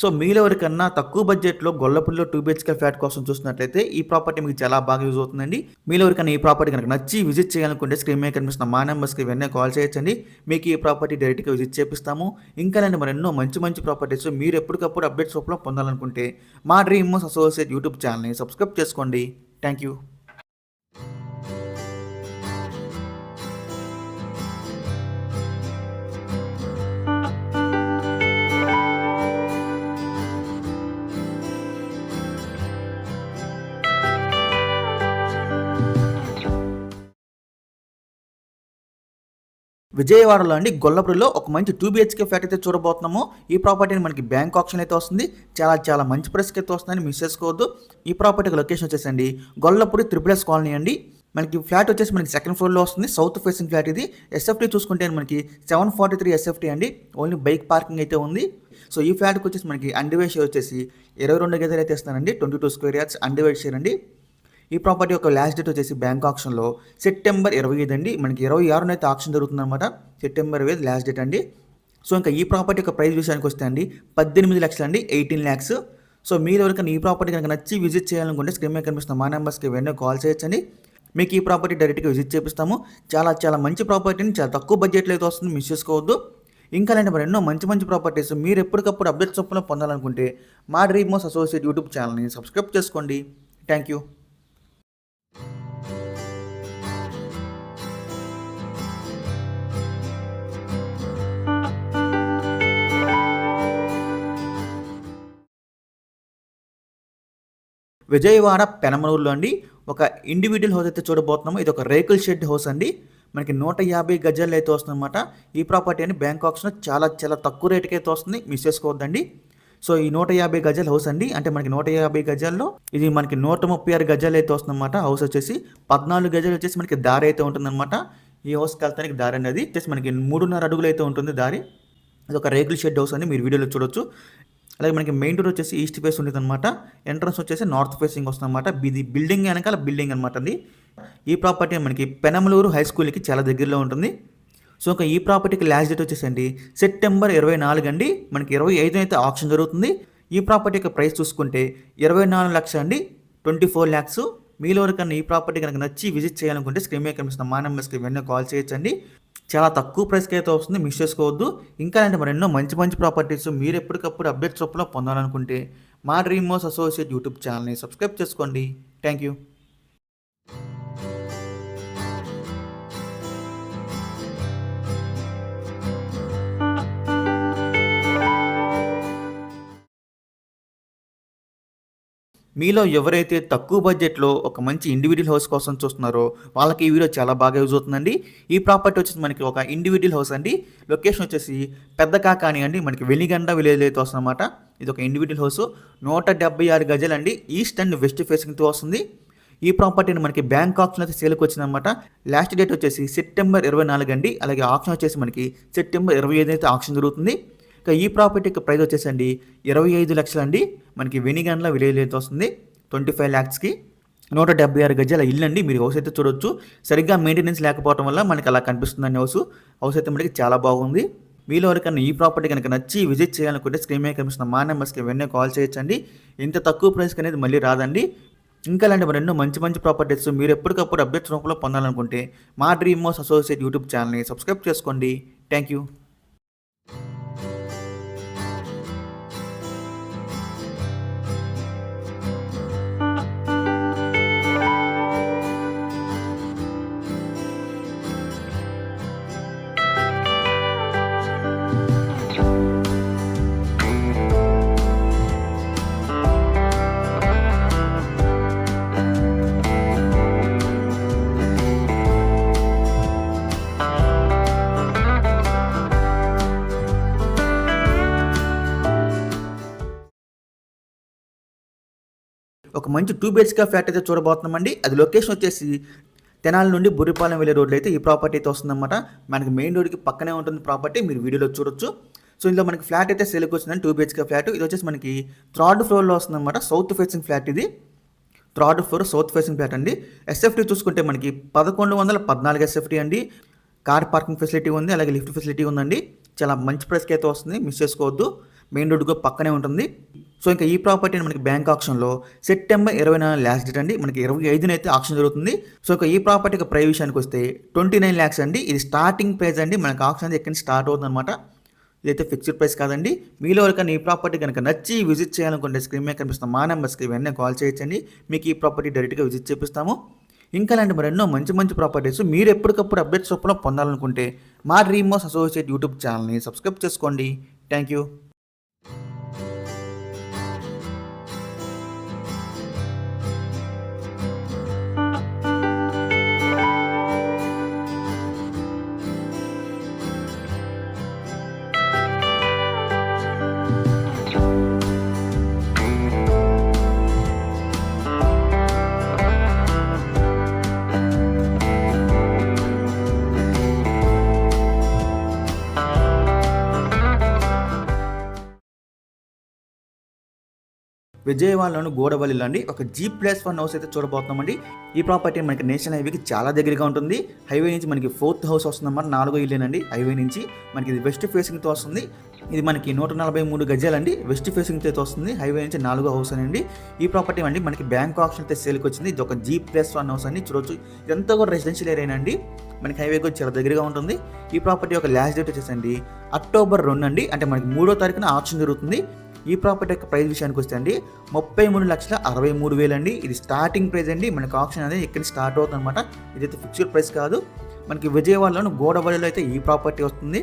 సో, మీలో ఎవరికన్నా తక్కువ బడ్జెట్లో గొల్లపూడిలో 2 బీహెచ్కే ఫ్లాట్ కోసం చూస్తున్నట్లయితే ఈ ప్రాపర్టీ మీకు చాలా బాగా యూజ్ అవుతుందండి. మీలో ఎవరికన్నా ఈ ప్రాపర్టీ కనుక నచ్చి విజిట్ చేయాలనుకుంటే స్క్రీన్ మీద కనిపిస్తున్న మా నెంబర్స్కి వెంటనే కాల్ చేయొచ్చండి. మీకు ఈ ప్రాపర్టీ డైరెక్ట్గా విజిట్ చేపిస్తాము. ఇంకా ఇలాంటి మరెన్నో మంచి ప్రాపర్టీస్ మీరు ఎప్పటికప్పుడు అప్డేట్స్ రూపంలో పొందాలనుకుంటే మా డ్రీమ్స్ అసోసియేట్ యూట్యూబ్ ఛానల్ని సబ్స్క్రైబ్ చేసుకోండి. Thank you. విజయవాడలో అండి గొల్లపూడిలో ఒక మంచి 2 బీహెచ్కే ఫ్లాట్ అయితే చూడబోతున్నాము. ఈ ప్రాపర్టీని మనకి బ్యాంక్ ఆప్షన్ అయితే వస్తుంది. చాలా మంచి ప్రైస్కి అయితే వస్తుందని మిస్ చేసుకోవద్దు. ఈ ప్రాపర్టీకి లొకేషన్ వచ్చేసండి గొల్లపూడి త్రిపుల్ కాలనీ అండి. మనకి ఫ్లాట్ వచ్చేసి మనకి సెకండ్ ఫ్లోర్లో వస్తుంది. సౌత్ ఫేసింగ్ ఫ్లాట్ ఇది. ఎస్ఎఫ్టీ చూసుకుంటే మనకి 743 ఎస్ఎఫ్టీ అండి. ఓన్లీ బైక్ పార్కింగ్ అయితే ఉంది. సో, ఈ ఫ్లాట్కి వచ్చేసి మనకి అన్‌డివైడ్ షేర్ వచ్చేసి 22 గజాలు అయితే ఇస్తానండి. 22 స్క్వేర్ యార్డ్స్ అన్‌డివైడ్ షేర్ అండి. ఈ ప్రాపర్టీ యొక్క లాస్ట్ డేట్ వచ్చేసి బ్యాంక్ ఆక్షన్లో సెప్టెంబర్ 25 అండి. మనకి 26న అయితే ఆక్షన్ జరుగుతుందన్నమాట. సెప్టెంబర్ 25 లాస్ట్ డేట్ అండి. సో, ఇంకా ఈ ప్రాపర్టీ యొక్క ప్రైస్ విషయానికి వస్తే అండి 18 లక్షలు అండి. 18 ల్యాక్స్. సో, మీరు ఎవరికైనా ఈ ప్రాపర్టీ కనుక నచ్చి విజిట్ చేయాలనుకుంటే స్క్రీన్ మీద కనిపిస్తున్న మా నెంబర్స్కి వెంటనే కాల్ చేయొచ్చండి. మీకు ఈ ప్రాపర్టీ డైరెక్ట్గా విజిట్ చేపిస్తాము. చాలా మంచి ప్రాపర్టీని చాలా తక్కువ బడ్జెట్లో అయితే వస్తుంది, మిస్ చేసుకోవద్దు. ఇంకా అలాంటి మరెన్నో మంచి ప్రాపర్టీస్ మీరు ఎప్పటికప్పుడు అప్డేట్స్ చొప్పున పొందాలనుకుంటే మా డ్రీమ్స్ అసోసియేట్ యూట్యూబ్ ఛానల్ని సబ్స్క్రైబ్ చేసుకోండి. Thank you. విజయవాడ పెనమలూరులో అండి ఒక ఇండివిజువల్ హౌస్ అయితే చూడబోతున్నాము. ఇది ఒక రేకుల్ షెడ్ హౌస్ అండి. మనకి 150 గజాలు అయితే వస్తుందన్నమాట. ఈ ప్రాపర్టీ అని బ్యాంక్ ఆప్షన్ చాలా తక్కువ రేటుకి అయితే వస్తుంది, మిస్ చేసుకోవద్దండి. సో, ఈ 150 గజాల హౌస్ అండి. అంటే మనకి 150 గజాల్లో ఇది మనకి 136 గజాలు అయితే వస్తుందన్నమాట. హౌస్ వచ్చేసి 14 గజాలు వచ్చేసి మనకి దారి అయితే ఉంటుందన్నమాట. ఈ హౌస్కి వెళ్తానికి దారి అనేది వచ్చేసి మనకి 3.5 అడుగులు అయితే ఉంటుంది దారి. ఇది ఒక రేకుల్ షెడ్ హౌస్ అని మీరు వీడియోలో చూడొచ్చు. అలాగే మనకి మెయిన్ డోర్ వచ్చేసి ఈస్ట్ ఫేస్ ఉంటుంది అనమాట. ఎంట్రన్స్ వచ్చేసి నార్త్ ఫేసింగ్ వస్తుంది అనమాట. ఇది బిల్డింగ్ వెనకాల బిల్డింగ్ అనమాట అది. ఈ ప్రాపర్టీ మనకి పెనమలూరు హై స్కూల్కి చాలా దగ్గరలో ఉంటుంది. సో, ఇంకా ఈ ప్రాపర్టీకి లాస్ట్ డేట్ వచ్చేసండి సెప్టెంబర్ 24 అండి. మనకి 25 అయితే ఆప్షన్ జరుగుతుంది. ఈ ప్రాపర్టీ యొక్క ప్రైస్ చూసుకుంటే 24 లక్షలు అండి. 24 ల్యాక్స్. మీలో ఎవరికన్నా ఈ ప్రాపర్టీ కనుక నచ్చి విజిట్ చేయాలనుకుంటే స్క్రీన్ మీద కనిపిస్తున్న మా నెంబర్స్కి వెంటనే కాల్ చేయొచ్చండి. చాలా తక్కువ ప్రైస్కి అయితే వస్తుంది, మిస్ చేసుకోవద్దు. ఇంకా అంటే మరెన్నో మంచి ప్రాపర్టీస్ మీరు ఎప్పటికప్పుడు అప్డేట్స్ రూపంలో పొందాలనుకుంటే మా డ్రీమ్స్ అసోసియేట్ యూట్యూబ్ ఛానల్ని సబ్స్క్రైబ్ చేసుకోండి. Thank you. మీలో ఎవరైతే తక్కువ బడ్జెట్‌లో ఒక మంచి ఇండివిడ్యువల్ హౌస్ కోసం చూస్తున్నారో వాళ్ళకి ఈ వీడియో చాలా బాగా యూజ్ అవుతుందండి. ఈ ప్రాపర్టీ వచ్చేసి మనకి ఒక ఇండివిడ్యువల్ హౌస్ అండి. లొకేషన్ వచ్చేసి పెద్ద కాకాని అండి. మనకి వెలిగండ విలేజ్‌లో అయితే వస్తుందన్నమాట. ఇది ఒక ఇండివిడ్యువల్ హౌస్. 176 గజాలండి. ఈస్ట్ అండ్ వెస్ట్ ఫేసింగ్‌తో వస్తుంది. ఈ ప్రాపర్టీని మనకి బ్యాంక్ ఆప్షన్ అయితే సేల్‌కి వచ్చిందన్నమాట. లాస్ట్ డేట్ వచ్చేసి సెప్టెంబర్ 24 అండి. అలాగే ఆప్షన్ వచ్చేసి మనకి సెప్టెంబర్ 25 అయితే ఆప్షన్ జరుగుతుంది. ఇక ఈ ప్రాపర్టీకి ప్రైస్ వచ్చేసండి 25 లక్షలండి. మనకి వెనిగండ్ల విలేజ్ అయితే వస్తుంది. 25 lakhsకి 176 గజాల ఇల్లు అండి. మీరు హౌస్ అయితే చూడొచ్చు. సరిగ్గా మెయింటెనెన్స్ లేకపోవడం వల్ల మనకి అలా కనిపిస్తుందండి హౌస్ అయితే మనకి చాలా బాగుంది. మీలో ఎవరికన్నా ఈ ప్రాపర్టీ కనుక నచ్చి విజిట్ చేయాలనుకుంటే స్క్రీన్ మీద కనిపిస్తున్న మా నెంబర్స్కి వెంటనే కాల్ చేయొచ్చండి. ఇంత తక్కువ ప్రైస్కి అనేది మళ్ళీ రాదండి. ఇంకా ఇలాంటి మరెన్నో మంచి ప్రాపర్టీస్ మీరు ఎప్పటికప్పుడు అప్డేట్స్ రూపంలో పొందాలనుకుంటే మా డ్రీమ్ హౌస్ అసోసియేట్ యూట్యూబ్ ఛానల్ని సబ్స్క్రైబ్ చేసుకోండి. Thank you. ఒక మంచి 2 BHK ఫ్లాట్ అయితే చూడబోతున్నామండి. అది లొకేషన్ వచ్చేసి తెనాలి నుండి బుర్రిపాలెం వెళ్ళే రోడ్లో అయితే ఈ ప్రాపర్టీ అయితే వస్తుందన్నమాట. మనకి మెయిన్ రోడ్కి పక్కనే ఉంటుంది ప్రాపర్టీ. మీరు వీడియోలో చూడొచ్చు. సో ఇందులో మనకి ఫ్లాట్ అయితే సేల్కి వచ్చిందండి. 2 BHK ఫ్లాట్. ఇది వచ్చేసి మనకి 3rd ఫ్లోర్లో వస్తుందన్నమాట. సౌత్ ఫేసింగ్ ఫ్లాట్ ఇది. 3rd floor south facing flat అండి. ఎస్ఎఫ్టీ చూసుకుంటే మనకి 1114 ఎస్ఎఫ్టీ అండి. కార్ పార్కింగ్ ఫెసిలిటీ ఉంది. అలాగే లిఫ్ట్ ఫెసిలిటీ ఉందండి. చాలా మంచి ప్రైస్కి అయితే వస్తుంది. మిస్ చేసుకోవద్దు. మెయిన్ రోడ్డుకు పక్కనే ఉంటుంది. సో ఇంకా ఈ ప్రాపర్టీని మనకి బ్యాంక్ ఆప్షన్లో సెప్టెంబర్ 24 లాస్ట్ డేట్ అండి. మనకి 25న అయితే ఆప్షన్ జరుగుతుంది. సో ఇంకా ఈ ప్రాపర్టీకి ప్రైస్ విషయానికి వస్తే 29 lakhs అండి. ఇది స్టార్టింగ్ ప్రైస్ అండి. మనకి ఆప్షన్ అయితే ఎక్కడి నుంచి స్టార్ట్ అవుతుంది అనమాట. ఇదైతే ఫిక్స్డ్ ప్రైస్ కాదండి. మీలో ఎవరికైనా ఈ ప్రాపర్టీ కనుక నచ్చి విజిట్ చేయాలనుకుంటే స్క్రీన్ మీద కనిపిస్తున్న మా నెంబర్స్కి వెంటనే కాల్ చేయొచ్చండి. మీకు ఈ ప్రాపర్టీ డైరెక్ట్గా విజిట్ చేపిస్తాము. ఇంకా ఇలాంటి మరెన్నో మంచి ప్రాపర్టీస్ మీరు ఎప్పటికప్పుడు అప్డేట్స్ రూపంలో పొందాలనుకుంటే మా డ్రీమ్ హౌస్ అసోసియేట్ యూట్యూబ్ ఛానల్ని సబ్స్క్రైబ్ చేసుకోండి. Thank you. విజయవాడలోని గోడవల్లిలో అండి ఒక G+1 హౌస్ అయితే చూడబోతున్నామండి. ఈ ప్రాపర్టీ మనకి నేషనల్ హైవేకి చాలా దగ్గరగా ఉంటుంది. హైవే నుంచి మనకి 4th హౌస్ వస్తుందన్నమాట. 4వ ఇల్లేనండి. హైవే నుంచి మనకి ఇది వెస్ట్ ఫేసింగ్తో వస్తుంది. ఇది మనకి 143 గజాలండి. వెస్ట్ ఫేసింగ్తో అయితే వస్తుంది. హైవే నుంచి 4వ హౌస్ అండి. ఈ ప్రాపర్టీ అండి మనకి బ్యాంక్ ఆప్షన్ అయితే సేల్కి వచ్చింది. ఇది ఒక G+1 హౌస్ అండి. చూడొచ్చు. ఇదంతా కూడా రెసిడెన్షియల్ ఏరియా అండి. మనకి హైవేకి వచ్చి చాలా దగ్గరగా ఉంటుంది. ఈ ప్రాపర్టీ ఒక లాస్ట్ డేట్ వచ్చేసండి అక్టోబర్ 2 అండి. అంటే మనకి 3వ తారీఖున ఆప్షన్ జరుగుతుంది. ఈ ప్రాపర్టీ యొక్క ప్రైస్ విషయానికి వస్తే అండి 33,63,000 అండి. ఇది స్టార్టింగ్ ప్రైస్ అండి. మనకి ఆప్షన్ అనేది ఇక్కడ స్టార్ట్ అవుతుంది అనమాట. ఇదైతే ఫిక్స్డ్ ప్రైస్ కాదు. మనకి విజయవాడలోని గోడవల్లిలో అయితే ఈ ప్రాపర్టీ వస్తుంది.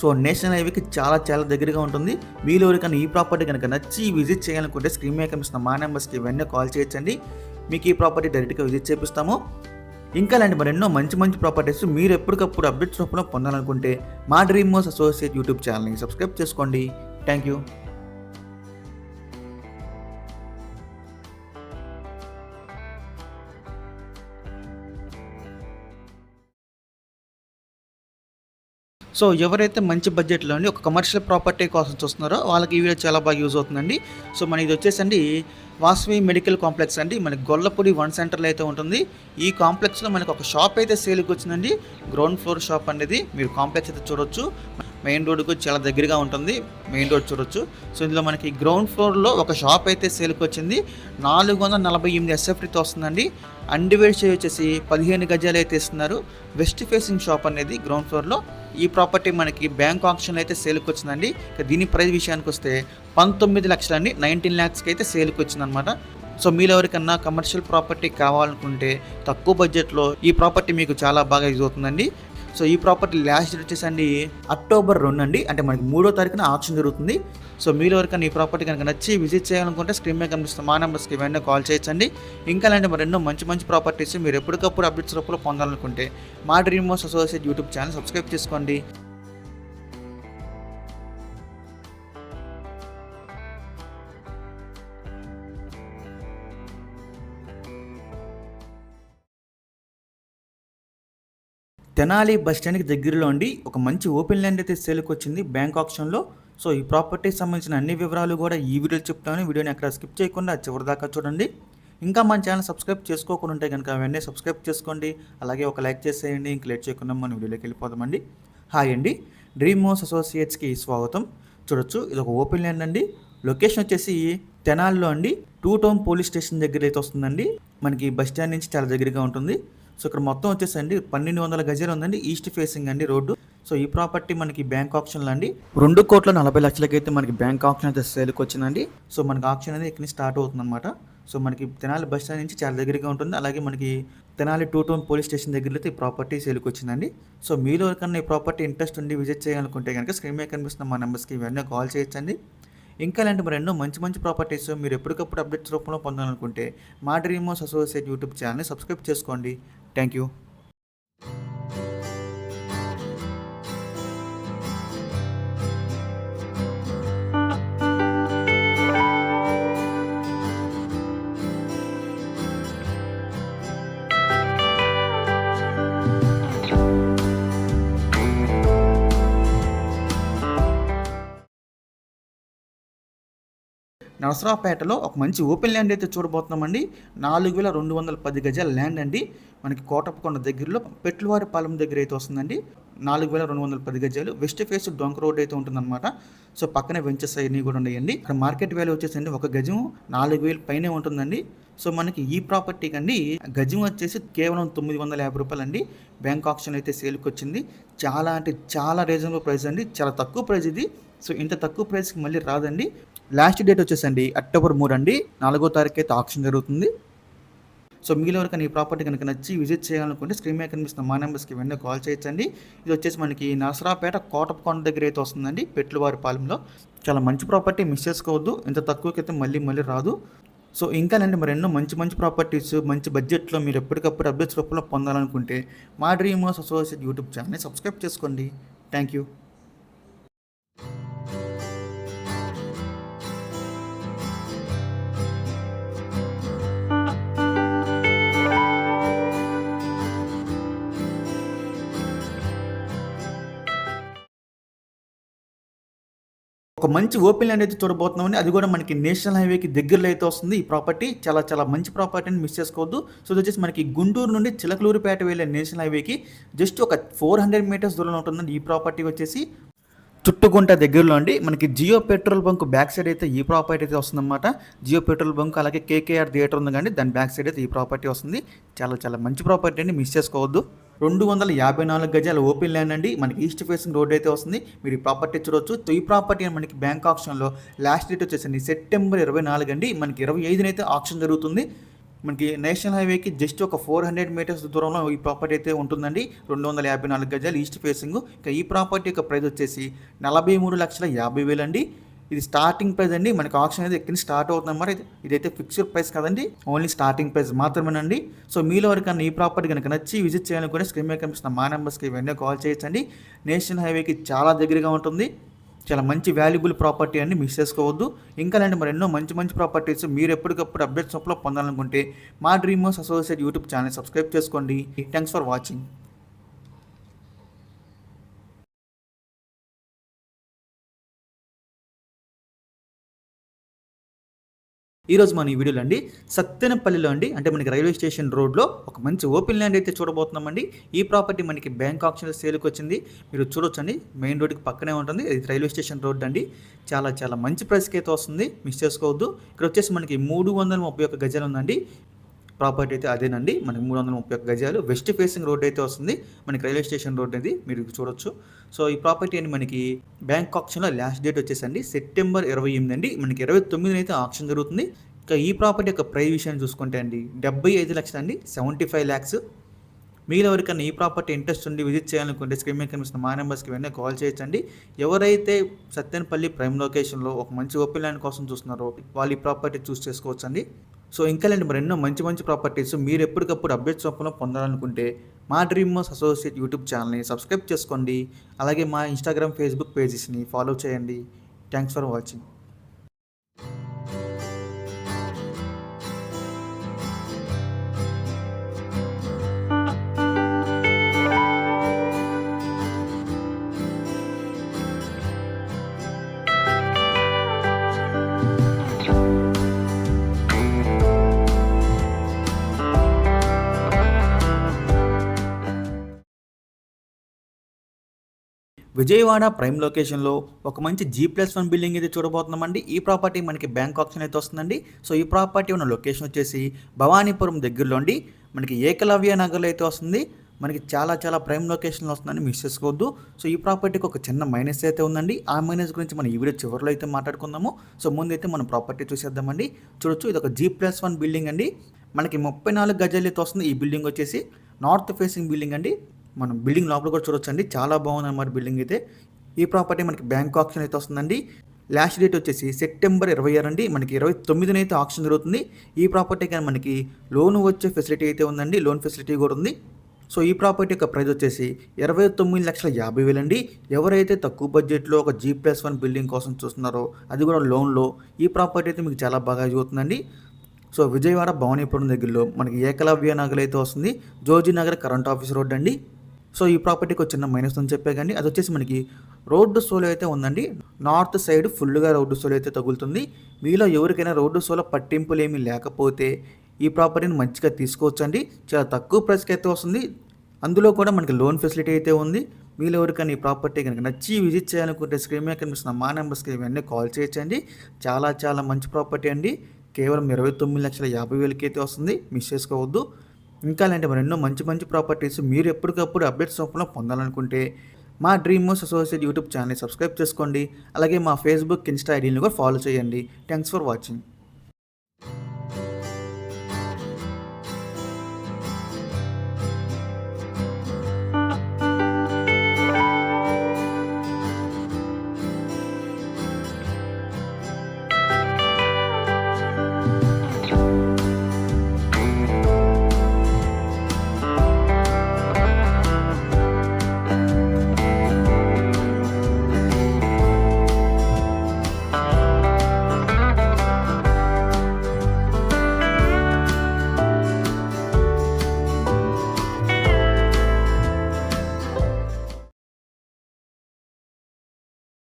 సో నేషనల్ హైవేకి చాలా దగ్గరగా ఉంటుంది. మీలో ఎవరికైనా ఈ ప్రాపర్టీ కనుక నచ్చి విజిట్ చేయాలనుకుంటే స్క్రీన్ మీద కనిపిస్తున్న మా నెంబర్స్కి వెంటనే కాల్ చేయొచ్చండి. మీకు ఈ ప్రాపర్టీ డైరెక్ట్గా విజిట్ చేపిస్తాము. ఇంకా ఇలాంటి మరెన్నో మంచి ప్రాపర్టీస్ మీరు ఎప్పటికప్పుడు అప్డేట్స్ రూపంలో పొందాలనుకుంటే మా డ్రీమ్ హౌస్ అసోసియేట్ యూట్యూబ్ ఛానల్ని సబ్స్క్రైబ్ చేసుకోండి. Thank you. సో ఎవరైతే మంచి బడ్జెట్లో అండి ఒక కమర్షియల్ ప్రాపర్టీ కోసం చూస్తున్నారో వాళ్ళకి ఈ వీడియో చాలా బాగా యూజ్ అవుతుందండి. సో మన ఇది వచ్చేసండి వాసవి మెడికల్ కాంప్లెక్స్ అండి. మనకి గొల్లపూడి 1 సెంటర్లో అయితే ఉంటుంది. ఈ కాంప్లెక్స్లో మనకి ఒక షాప్ అయితే సేల్కి వచ్చిందండి. గ్రౌండ్ ఫ్లోర్ షాప్ అనేది. మీరు కాంప్లెక్స్ అయితే చూడొచ్చు. మెయిన్ రోడ్కు చాలా దగ్గరగా ఉంటుంది. మెయిన్ రోడ్ చూడొచ్చు. సో ఇందులో మనకి గ్రౌండ్ ఫ్లోర్లో ఒక షాప్ అయితే సేల్కి వచ్చింది. 448 ఎస్ఎఫ్టీతో వస్తుందండి. అన్డివైడ్ చేసి వచ్చేసి 15 గజాలు అయితే ఇస్తున్నారు. వెస్ట్ ఫేసింగ్ షాప్ అనేది గ్రౌండ్ ఫ్లోర్లో. ఈ ప్రాపర్టీ మనకి బ్యాంక్ ఆప్షన్ అయితే సేల్కి వచ్చిందండి. దీని ప్రైస్ విషయానికి వస్తే 19 లక్షలు అండి. 19 lakhsకి అయితే సేల్కి వచ్చిందనమాట. సో మీరు ఎవరికన్నా కమర్షియల్ ప్రాపర్టీ కావాలనుకుంటే తక్కువ బడ్జెట్లో ఈ ప్రాపర్టీ మీకు చాలా బాగా యూజ్ అవుతుందండి. సో ఈ ప్రాపర్టీ లాస్ట్ డేట్ వచ్చేసండి అక్టోబర్ 2 అండి, అంటే మనకి 3వ తారీఖున ఆప్షన్ జరుగుతుంది. సో మీరు ఎవరికైనా ఈ ప్రాపర్టీ కనుక నచ్చి విజిట్ చేయాలనుకుంటే స్క్రీన్ మీద కనిపిస్తున్న మా నెంబర్స్కి వెంటనే కాల్ చేయొచ్చండి. ఇంకా అలాంటి మరెన్నో మంచి ప్రాపర్టీస్ మీరు ఎప్పటికప్పుడు అప్డేట్స్ రూపంలో పొందాలనుకుంటే మా dream house associate YouTube channel subscribe చేసుకోండి. తెనాలి బస్ స్టాండ్కి దగ్గరలో అండి ఒక మంచి ఓపెన్ ల్యాండ్ అయితే సేల్కి వచ్చింది బ్యాంక్ ఆప్షన్లో. సో ఈ ప్రాపర్టీకి సంబంధించిన అన్ని వివరాలు కూడా ఈ వీడియోలో చెప్తాను. వీడియోని ఎక్కడ స్కిప్ చేయకుండా చివరి దాకా చూడండి. ఇంకా మన ఛానల్ సబ్స్క్రైబ్ చేసుకోకుండా ఉంటే కనుక వెంటనే సబ్స్క్రైబ్ చేసుకోండి. అలాగే ఒక లైక్ చేసేయండి. ఇంక లేట్ చేయకుండా మన వీడియోలోకి వెళ్ళిపోదామండి. హాయ్ అండి, డ్రీమ్ హౌస్ అసోసియేట్స్కి స్వాగతం. చూడొచ్చు, ఇది ఒక ఓపెన్ ల్యాండ్ అండి. లొకేషన్ వచ్చేసి తెనాలిలో అండి, 2 టౌన్ పోలీస్ స్టేషన్ దగ్గర అయితే వస్తుందండి. మనకి బస్ స్టాండ్ నుంచి చాలా దగ్గరగా ఉంటుంది. సో ఇక్కడ మొత్తం వచ్చేసండి 1200 గజాలు ఉందండి, ఈస్ట్ ఫేసింగ్ అండి రోడ్డు. సో ఈ ప్రాపర్టీ మనకి బ్యాంక్ ఆప్షన్లో అండి 2,40,00,000 అయితే మనకి బ్యాంక్ ఆప్షన్ అయితే సేల్కి వచ్చిందండి. సో మనకి ఆప్షన్ అనేది ఇక్కడ స్టార్ట్ అవుతుంది అనమాట. సో మనకి తెనాలి బస్ స్టాండ్ నుంచి చాలా దగ్గరగా ఉంటుంది. అలాగే మనకి తెనాలి 2 టౌన్ పోలీస్ స్టేషన్ దగ్గర అయితే ఈ ప్రాపర్టీ సేల్కి వచ్చిందండి. సో మీరు ఎవరికన్నా ఈ ప్రాపర్టీ ఇంట్రెస్ట్ ఉండి విజిట్ చేయాలనుకుంటే కనుక స్క్రీన్ మీద కనిపిస్తున్న మా నెంబర్స్కి వెంటనే కాల్ చేయొచ్చండి. ఇంకా ఇలాంటి మరి ఎన్నో మంచి ప్రాపర్టీస్ మీరు ఎప్పటికప్పుడు అప్డేట్స్ రూపంలో పొందాలనుకుంటే మా డ్రీమ్ హౌస్ అసోసియేట్ యూట్యూబ్ ఛానల్ని సబ్స్క్రైబ్ చేసుకోండి. Thank you. నరసరావుపేటలో ఒక మంచి ఓపెన్ ల్యాండ్ అయితే చూడబోతున్నామండి. 4,210 గజాల ల్యాండ్ అండి. మనకి కోటప్పకొండ దగ్గరలో పెట్లవారిపాలెం దగ్గర అయితే వస్తుందండి. 4,210 గజాలు, వెస్ట్ ఫేస్ డొంక రోడ్ అయితే ఉంటుందన్నమాట. సో పక్కనే వెంచర్స్ అన్నీ కూడా ఉన్నాయండి. ఇక్కడ మార్కెట్ వాల్యూ వచ్చేసండి ఒక గజం 4,000 పైనే ఉంటుందండి. సో మనకి ఈ ప్రాపర్టీకి అండి గజం వచ్చేసి కేవలం 950 రూపాయలు అండి. బ్యాంక్ ఆప్షన్ అయితే సేల్కి వచ్చింది. చాలా అంటే చాలా రీజనబుల్ ప్రైస్ అండి, చాలా తక్కువ ప్రైస్ ఇది. సో ఇంత తక్కువ ప్రైస్కి మళ్ళీ రాదండి. లాస్ట్ డేట్ వచ్చేసండి అక్టోబర్ 3 అండి, 4వ తారీఖు అయితే ఆప్షన్ జరుగుతుంది. సో మిగిలిన వరకు ఈ ప్రాపర్టీ కనుక నచ్చి విజిట్ చేయాలనుకుంటే స్క్రీన్ మీద కనిపిస్తున్న మా నెంబర్స్కి వెంటనే కాల్ చేయొచ్చండి. ఇది వచ్చేసి మనకి నరసరావుపేట కోటప్పకొండ దగ్గర అయితే వస్తుందండి, పెట్లవారిపాలెంలో. చాలా మంచి ప్రాపర్టీ, మిస్ చేసుకోవద్దు. ఇంత తక్కువకైతే మళ్ళీ రాదు. సో ఇంకా మరి ఎన్నో మంచి ప్రాపర్టీస్ మంచి బడ్జెట్లో మీరు ఎప్పటికప్పుడు అప్డేట్స్ రూపంలో పొందాలనుకుంటే మా డ్రీమ్ హౌస్ అసోసియేట్ యూట్యూబ్ ఛానల్ని సబ్స్క్రైబ్ చేసుకోండి. Thank you. ఒక మంచి ఓపెన్ ల్యాండ్ అయితే చూడబోతున్నామని, అది కూడా మనకి నేషనల్ హైవేకి దగ్గరలో అయితే వస్తుంది. ఈ ప్రాపర్టీ చాలా మంచి ప్రాపర్టీని మిస్ చేసుకోవద్దు. సో ఇది వచ్చేసి మనకి గుంటూరు నుండి చిలకలూరుపేట వెళ్ళే నేషనల్ హైవేకి జస్ట్ ఒక 400 మీటర్స్ దూరంలో ఉంటుందండి. ఈ ప్రాపర్టీ వచ్చేసి చుట్టుగుంట దగ్గరలో అండి. మనకి Jio petrol bunk back side అయితే ఈ ప్రాపర్టీ అయితే వస్తుందన్నమాట. జియో పెట్రోల్ బంక్ అలాగే కేకేఆర్ థియేటర్ ఉంది కానీ దాని బ్యాక్ సైడ్ అయితే ఈ ప్రాపర్టీ వస్తుంది. చాలా మంచి ప్రాపర్టీ అండి, మిస్ చేసుకోవద్దు. 254 గజాల ఓపెన్ ల్యాండ్ అండి. మనకి ఈస్ట్ ఫేసింగ్ రోడ్ అయితే వస్తుంది. మీరు ఈ ప్రాపర్టీ చూడొచ్చు. ఈ ప్రాపర్టీ మనకి బ్యాంక్ ఆప్షన్లో లాస్ట్ డేట్ వచ్చేసండి సెప్టెంబర్ 24 అండి. మనకి 25 అయితే ఆప్షన్ జరుగుతుంది. మనకి నేషనల్ హైవేకి జస్ట్ ఒక 400 మీటర్స్ దూరంలో ఈ ప్రాపర్టీ అయితే ఉంటుందండి. 254 గజాలు ఈస్ట్ ఫేసింగ్. ఇక ఈ ప్రాపర్టీ యొక్క ప్రైస్ వచ్చేసి 43,50,000 అండి. ఇది స్టార్టింగ్ ప్రైస్ అండి. మనకి ఆప్షన్ అయితే ఎక్కడి స్టార్ట్ అవుతుంది అన్నమాట. ఇదైతే ఫిక్స్డ్ ప్రైస్ కదండి, ఓన్లీ స్టార్టింగ్ ప్రైస్ మాత్రమేనండి. సో మీలో ఎవరికన్నా ఈ ప్రాపర్టీ కనుక నచ్చి విజిట్ చేయాలనుకుంటే స్క్రీన్ మీద కనిపిస్తున్న మా నెంబర్స్కి వెంటనే కాల్ చేయొచ్చండి. నేషనల్ హైవేకి చాలా దగ్గరగా ఉంటుంది. చాలా మంచి వాల్యుబుల్ ప్రాపర్టీ అండి, మిస్ చేసుకోవద్దు. ఇంకా అలాంటి మరి ఎన్నో మంచి ప్రాపర్టీస్ మీరు ఎప్పటికప్పుడు అప్డేట్స్ రూపంలో పొందాలనుకుంటే మా dream house associate YouTube channel subscribe చేసుకోండి. Thanks for watching. ఈరోజు మన ఈ వీడియోలో అండి సత్తెనపల్లిలో అండి, అంటే మనకి రైల్వే స్టేషన్ రోడ్లో ఒక మంచి ఓపెన్ ల్యాండ్ అయితే చూడబోతున్నామండి. ఈ ప్రాపర్టీ మనకి బ్యాంక్ ఆప్షన్ సేల్కి వచ్చింది. మీరు చూడొచ్చండి, మెయిన్ రోడ్కి పక్కనే ఉంటుంది. ఇది రైల్వే స్టేషన్ రోడ్ అండి. చాలా మంచి ప్రైస్కి అయితే వస్తుంది, మిస్ చేసుకోవద్దు. ఇక్కడ వచ్చేసి మనకి 331 గజాలు ఉందండి. ప్రాపర్టీ అయితే అదేనండి. మనకి 331 గజాలు, వెస్ట్ ఫేసింగ్ రోడ్ అయితే వస్తుంది. మనకి రైల్వే స్టేషన్ రోడ్ అది మీరు చూడొచ్చు. సో ఈ ప్రాపర్టీ అని మనకి బ్యాంక్ ఆప్షన్లో లాస్ట్ డేట్ వచ్చేసండి సెప్టెంబర్ 28 అండి. మనకి 29 అయితే ఆప్షన్ జరుగుతుంది. ఇక ఈ ప్రాపర్టీ యొక్క ప్రైస్ విషయాన్ని చూసుకుంటే అండి 75 లక్షలు అండి, 75 lakhs. మీరు ఎవరికైనా ఈ ప్రాపర్టీ ఇంట్రెస్ట్ ఉండి విజిట్ చేయాలనుకుంటే స్క్రీన్ మీద కనిపిస్తున్న మా నెంబర్స్కి వెంటనే కాల్ చేయొచ్చండి. ఎవరైతే సత్తెనపల్లి ప్రైమ్ లొకేషన్లో ఒక మంచి ఓపెన్ ల్యాండ్ కోసం చూస్తున్నారో వాళ్ళు ఈ ప్రాపర్టీ చూస్ చేసుకోవచ్చండి. సో ఇంకా లేండి మరి ఎన్నో మంచి మంచి ప్రాపర్టీస్ మీరు ఎప్పటికప్పుడు అప్డేట్స్ రూపంలో పొందాలనుకుంటే మా డ్రీమ్ హౌస్ అసోసియేట్ యూట్యూబ్ ఛానల్ని సబ్స్క్రైబ్ చేసుకోండి. అలాగే మా ఇన్స్టాగ్రామ్, ఫేస్బుక్ పేజెస్ని ఫాలో చేయండి. Thanks for watching. Vijayawada prime లొకేషన్లో ఒక మంచి G+1 బిల్డింగ్ అయితే చూడబోతున్నామండి. ఈ ప్రాపర్టీ మనకి బ్యాంక్ ఆప్షన్ అయితే వస్తుందండి. సో ఈ ప్రాపర్టీ ఉన్న లొకేషన్ వచ్చేసి భవానీపురం దగ్గరలో అండి మనకి ఏకలవ్య నగర్లో అయితే వస్తుంది. మనకి చాలా చాలా ప్రైమ్ లొకేషన్లో వస్తుందని మిస్ చేసుకోవద్దు. సో ఈ ప్రాపర్టీకి ఒక చిన్న మైనస్ అయితే ఉందండి. ఆ మైనస్ గురించి మనం ఈ వీడియో చివరిలో అయితే మాట్లాడుకుందాము. సో ముందైతే మనం ప్రాపర్టీ చూసేద్దామండి. చూడొచ్చు, ఇది ఒక G+1 బిల్డింగ్ అండి. మనకి 34 గజాలు అయితే వస్తుంది. ఈ బిల్డింగ్ వచ్చేసి నార్త్ ఫేసింగ్ బిల్డింగ్ అండి. మనం బిల్డింగ్ లోపల కూడా చూడొచ్చండి, చాలా బాగుంది అన్నమాట బిల్డింగ్ అయితే. ఈ ప్రాపర్టీ మనకి బ్యాంక్ ఆప్షన్ అయితే వస్తుందండి. లాస్ట్ డేట్ వచ్చేసి సెప్టెంబర్ 26 అండి. మనకి 29న అయితే ఆప్షన్ జరుగుతుంది. ఈ ప్రాపర్టీ కానీ మనకి లోన్ వచ్చే ఫెసిలిటీ అయితే ఉందండి, లోన్ ఫెసిలిటీ కూడా ఉంది. సో ఈ ప్రాపర్టీ యొక్క ప్రైస్ వచ్చేసి 29,50,000 అండి. ఎవరైతే తక్కువ బడ్జెట్లో ఒక G+1 బిల్డింగ్ కోసం చూస్తున్నారో అది కూడా లోన్లో, ఈ ప్రాపర్టీ అయితే మీకు చాలా బాగా చూస్తుందండి. సో విజయవాడ భవానీపురం దగ్గరలో మనకి ఏకలవ్య నగర్ అయితే వస్తుంది. Joji Nagar current office road అండి. సో ఈ ప్రాపర్టీకి ఒక చిన్న మైనస్ అని చెప్పే కానీ అది వచ్చేసి మనకి రోడ్డు సోలో అయితే ఉందండి. నార్త్ సైడ్ ఫుల్గా రోడ్డు సోలో అయితే తగులుతుంది. మీలో ఎవరికైనా రోడ్డు సోలో పట్టింపులు ఏమీ లేకపోతే ఈ ప్రాపర్టీని మంచిగా తీసుకోవచ్చండి. చాలా తక్కువ ప్రైస్కి అయితే వస్తుంది. అందులో కూడా మనకి లోన్ ఫెసిలిటీ అయితే ఉంది. మీలో ఎవరికైనా ఈ ప్రాపర్టీ కనుక నచ్చి విజిట్ చేయాలనుకుంటే స్క్రీన్ మీద కనిపిస్తున్న మా నెంబర్స్కి ఇవన్నీ కాల్ చేయొచ్చండి. చాలా చాలా మంచి ప్రాపర్టీ అండి. కేవలం 29,50,000 అయితే వస్తుంది, మిస్ చేసుకోవద్దు. ఇంకా అలాంటి మరెన్నో మంచి మంచి ప్రాపర్టీస్ మీరు ఎప్పటికప్పుడు అప్డేట్స్ రూపంలో పొందాలనుకుంటే మా డ్రీమ్ హౌస్ అసోసియేట్ యూట్యూబ్ ఛానల్ని సబ్స్క్రైబ్ చేసుకోండి. అలాగే మా ఫేస్బుక్, ఇన్స్టా ఐడీని కూడా ఫాలో చేయండి. Thanks for watching.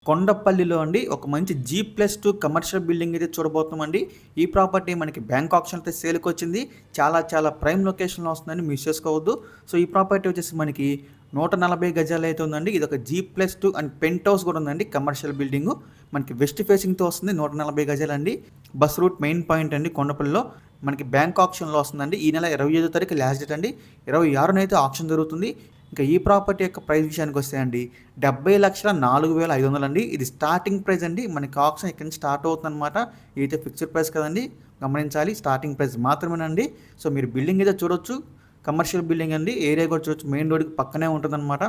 కొండపల్లిలో అండి ఒక మంచి G+2 కమర్షియల్ బిల్డింగ్ అయితే చూడబోతున్నామండి. ఈ ప్రాపర్టీ మనకి బ్యాంక్ ఆప్షన్ అయితే సేల్కి వచ్చింది. చాలా చాలా ప్రైమ్ లొకేషన్లో వస్తుందని మిస్ చేసుకోవద్దు. సో ఈ ప్రాపర్టీ వచ్చేసి మనకి 140 గజాలు అయితే ఉందండి. ఇది ఒక G+2 అండ్ పెంట్ హౌస్ కూడా ఉందండి. కమర్షియల్ బిల్డింగ్ మనకి వెస్ట్ ఫేసింగ్తో వస్తుంది. 140 గజాలు అండి. బస్ రూట్ మెయిన్ పాయింట్ అండి కొండపల్లిలో. మనకి బ్యాంక్ ఆప్షన్లో వస్తుందండి. ఈ నెల 25వ తారీఖు లాస్ట్ డేట్ అండి. 26న అయితే ఆప్షన్ జరుగుతుంది. ఇంకా ఈ ప్రాపర్టీ యొక్క ప్రైస్ విషయానికి వస్తే అండి 70,04,500 అండి. ఇది స్టార్టింగ్ ప్రైస్ అండి. మనకి ఆప్షన్ ఇక్కడ నుంచి స్టార్ట్ అవుతుంది అనమాట. ఇదైతే ఫిక్స్డ్ ప్రైస్ కదండి, గమనించాలి. స్టార్టింగ్ ప్రైస్ మాత్రమేనండి. సో మీరు బిల్డింగ్ అయితే చూడొచ్చు, కమర్షియల్ బిల్డింగ్ అండి. ఏరియా కూడా చూడొచ్చు, మెయిన్ రోడ్కి పక్కనే ఉంటుందన్నమాట.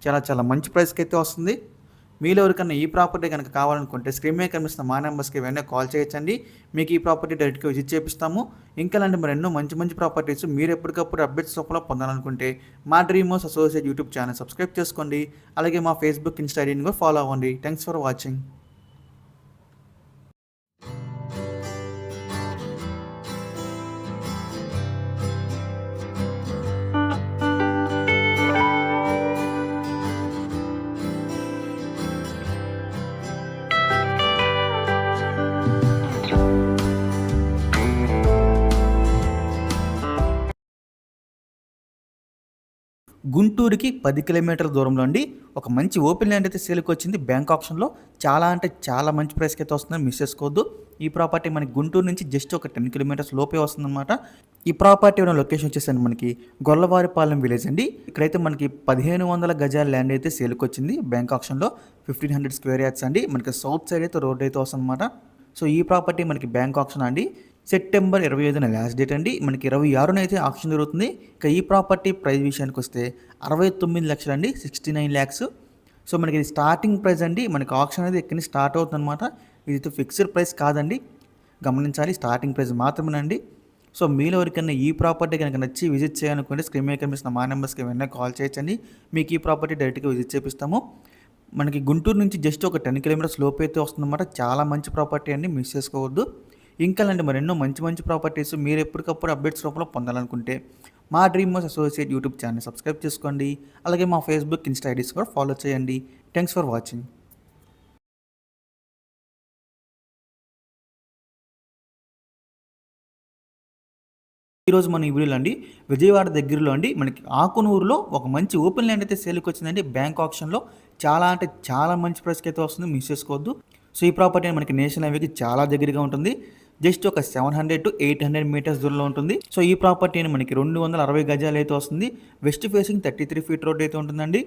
చాలా చాలా మంచి ప్రైస్కి అయితే వస్తుంది. మీలో ఎవరికన్నా ఈ ప్రాపర్టీ కనుక కావాలనుకుంటే స్క్రీన్ మీద కనిపిస్తున్న మా నెంబర్స్కి వెంటనే కాల్ చేయొచ్చండి. మీకు ఈ ప్రాపర్టీ డైరెక్ట్గా విజిట్ చేపిస్తాము. ఇంకా అలాంటి మరి ఎన్నో మంచి మంచి ప్రాపర్టీస్ మీరు ఎప్పటికప్పుడు అప్డేట్స్ రూపంలో పొందాలనుకుంటే మా dream house associate YouTube channel subscribe చేసుకోండి. అలాగే మా ఫేస్బుక్, ఇన్స్టా ఐడీని కూడా ఫాలో అవ్వండి. Thanks for watching. గుంటూరుకి 10 కిలోమీటర్ల దూరంలో అండి ఒక మంచి ఓపెన్ ల్యాండ్ అయితే సేల్కి వచ్చింది బ్యాంక్ ఆప్షన్లో. చాలా అంటే చాలా మంచి ప్రైస్కి అయితే వస్తుందని మిస్ చేసుకోవద్దు. ఈ ప్రాపర్టీ మనకి గుంటూరు నుంచి జస్ట్ ఒక 10 కిలోమీటర్స్ లోపే వస్తుందన్నమాట. ఈ ప్రాపర్టీ ఉన్న లొకేషన్ వచ్చేసండి మనకి గొల్లవారిపాలెం విలేజ్ అండి. ఇక్కడైతే మనకి 1500 గజాల ల్యాండ్ అయితే సేల్కి వచ్చింది బ్యాంక్ ఆప్షన్లో. 1500 స్క్వేర్ యార్డ్స్ అండి. మనకి సౌత్ సైడ్ అయితే రోడ్ అయితే వస్తుందన్నమాట. సో ఈ ప్రాపర్టీ మనకి బ్యాంక్ ఆప్షన్ అండి. సెప్టెంబర్ 25న లాస్ట్ డేట్ అండి. మనకి 26న అయితే ఆక్షన్ జరుగుతుంది. ఇక ఈ ప్రాపర్టీ ప్రైస్ విషయానికి వస్తే 69 లక్షలు అండి, 69 ల్యాక్స్. సో మనకి ఇది స్టార్టింగ్ ప్రైస్ అండి. మనకి ఆక్షన్ అనేది ఇక్కడి నుంచి స్టార్ట్ అవుతుందన్నమాట. ఇది ఫిక్స్డ్ ప్రైస్ కాదండి, గమనించాలి, స్టార్టింగ్ ప్రైస్ మాత్రమేనండి. సో మీలో ఎవరికైనా ఈ ప్రాపర్టీ కనుక నచ్చి విజిట్ చేయాలనుకుంటే స్క్రీన్ మీద కనిపిస్తున్న మా నెంబర్స్కి వెంటనే కాల్ చేయొచ్చండి. మీకు ఈ ప్రాపర్టీ డైరెక్ట్గా విజిట్ చేపిస్తాము. మనకి గుంటూరు నుంచి జస్ట్ ఒక 10 కిలోమీటర్స్ లోపు అయితే వస్తుందన్నమాట. చాలా మంచి ప్రాపర్టీ అండి, మిస్ చేసుకోవద్దు. ఇంకా అలాంటి మరెన్నో మంచి మంచి ప్రాపర్టీస్ మీరు ఎప్పటికప్పుడు అప్డేట్స్ రూపంలో పొందాలనుకుంటే మా dream house associate YouTube channel subscribe చేసుకోండి. అలాగే మా ఫేస్బుక్, ఇన్స్టా ఐడీస్ కూడా ఫాలో చేయండి. Thanks for watching. ఈరోజు మన ఈ వీడియోలో అండి విజయవాడ దగ్గరలో అండి మనకి ఆకునూరులో ఒక మంచి ఓపెన్ ల్యాండ్ అయితే సేల్కి వచ్చిందండి. బ్యాంక్ ఆప్షన్లో చాలా అంటే చాలా మంచి ప్రైస్కి అయితే వస్తుంది, మిస్ చేసుకోవద్దు. సో ఈ ప్రాపర్టీ మనకి నేషనల్ హైవేకి చాలా దగ్గరగా ఉంటుంది. జస్ట్ ఒక 700 to 800 మీటర్స్ దూరంలో ఉంటుంది. సో ఈ ప్రాపర్టీ మనకి 260 గజాలు అయితే వస్తుంది. వెస్ట్ ఫేసింగ్ 33 ఫీట్ రోడ్ అయితే ఉంటుందండి.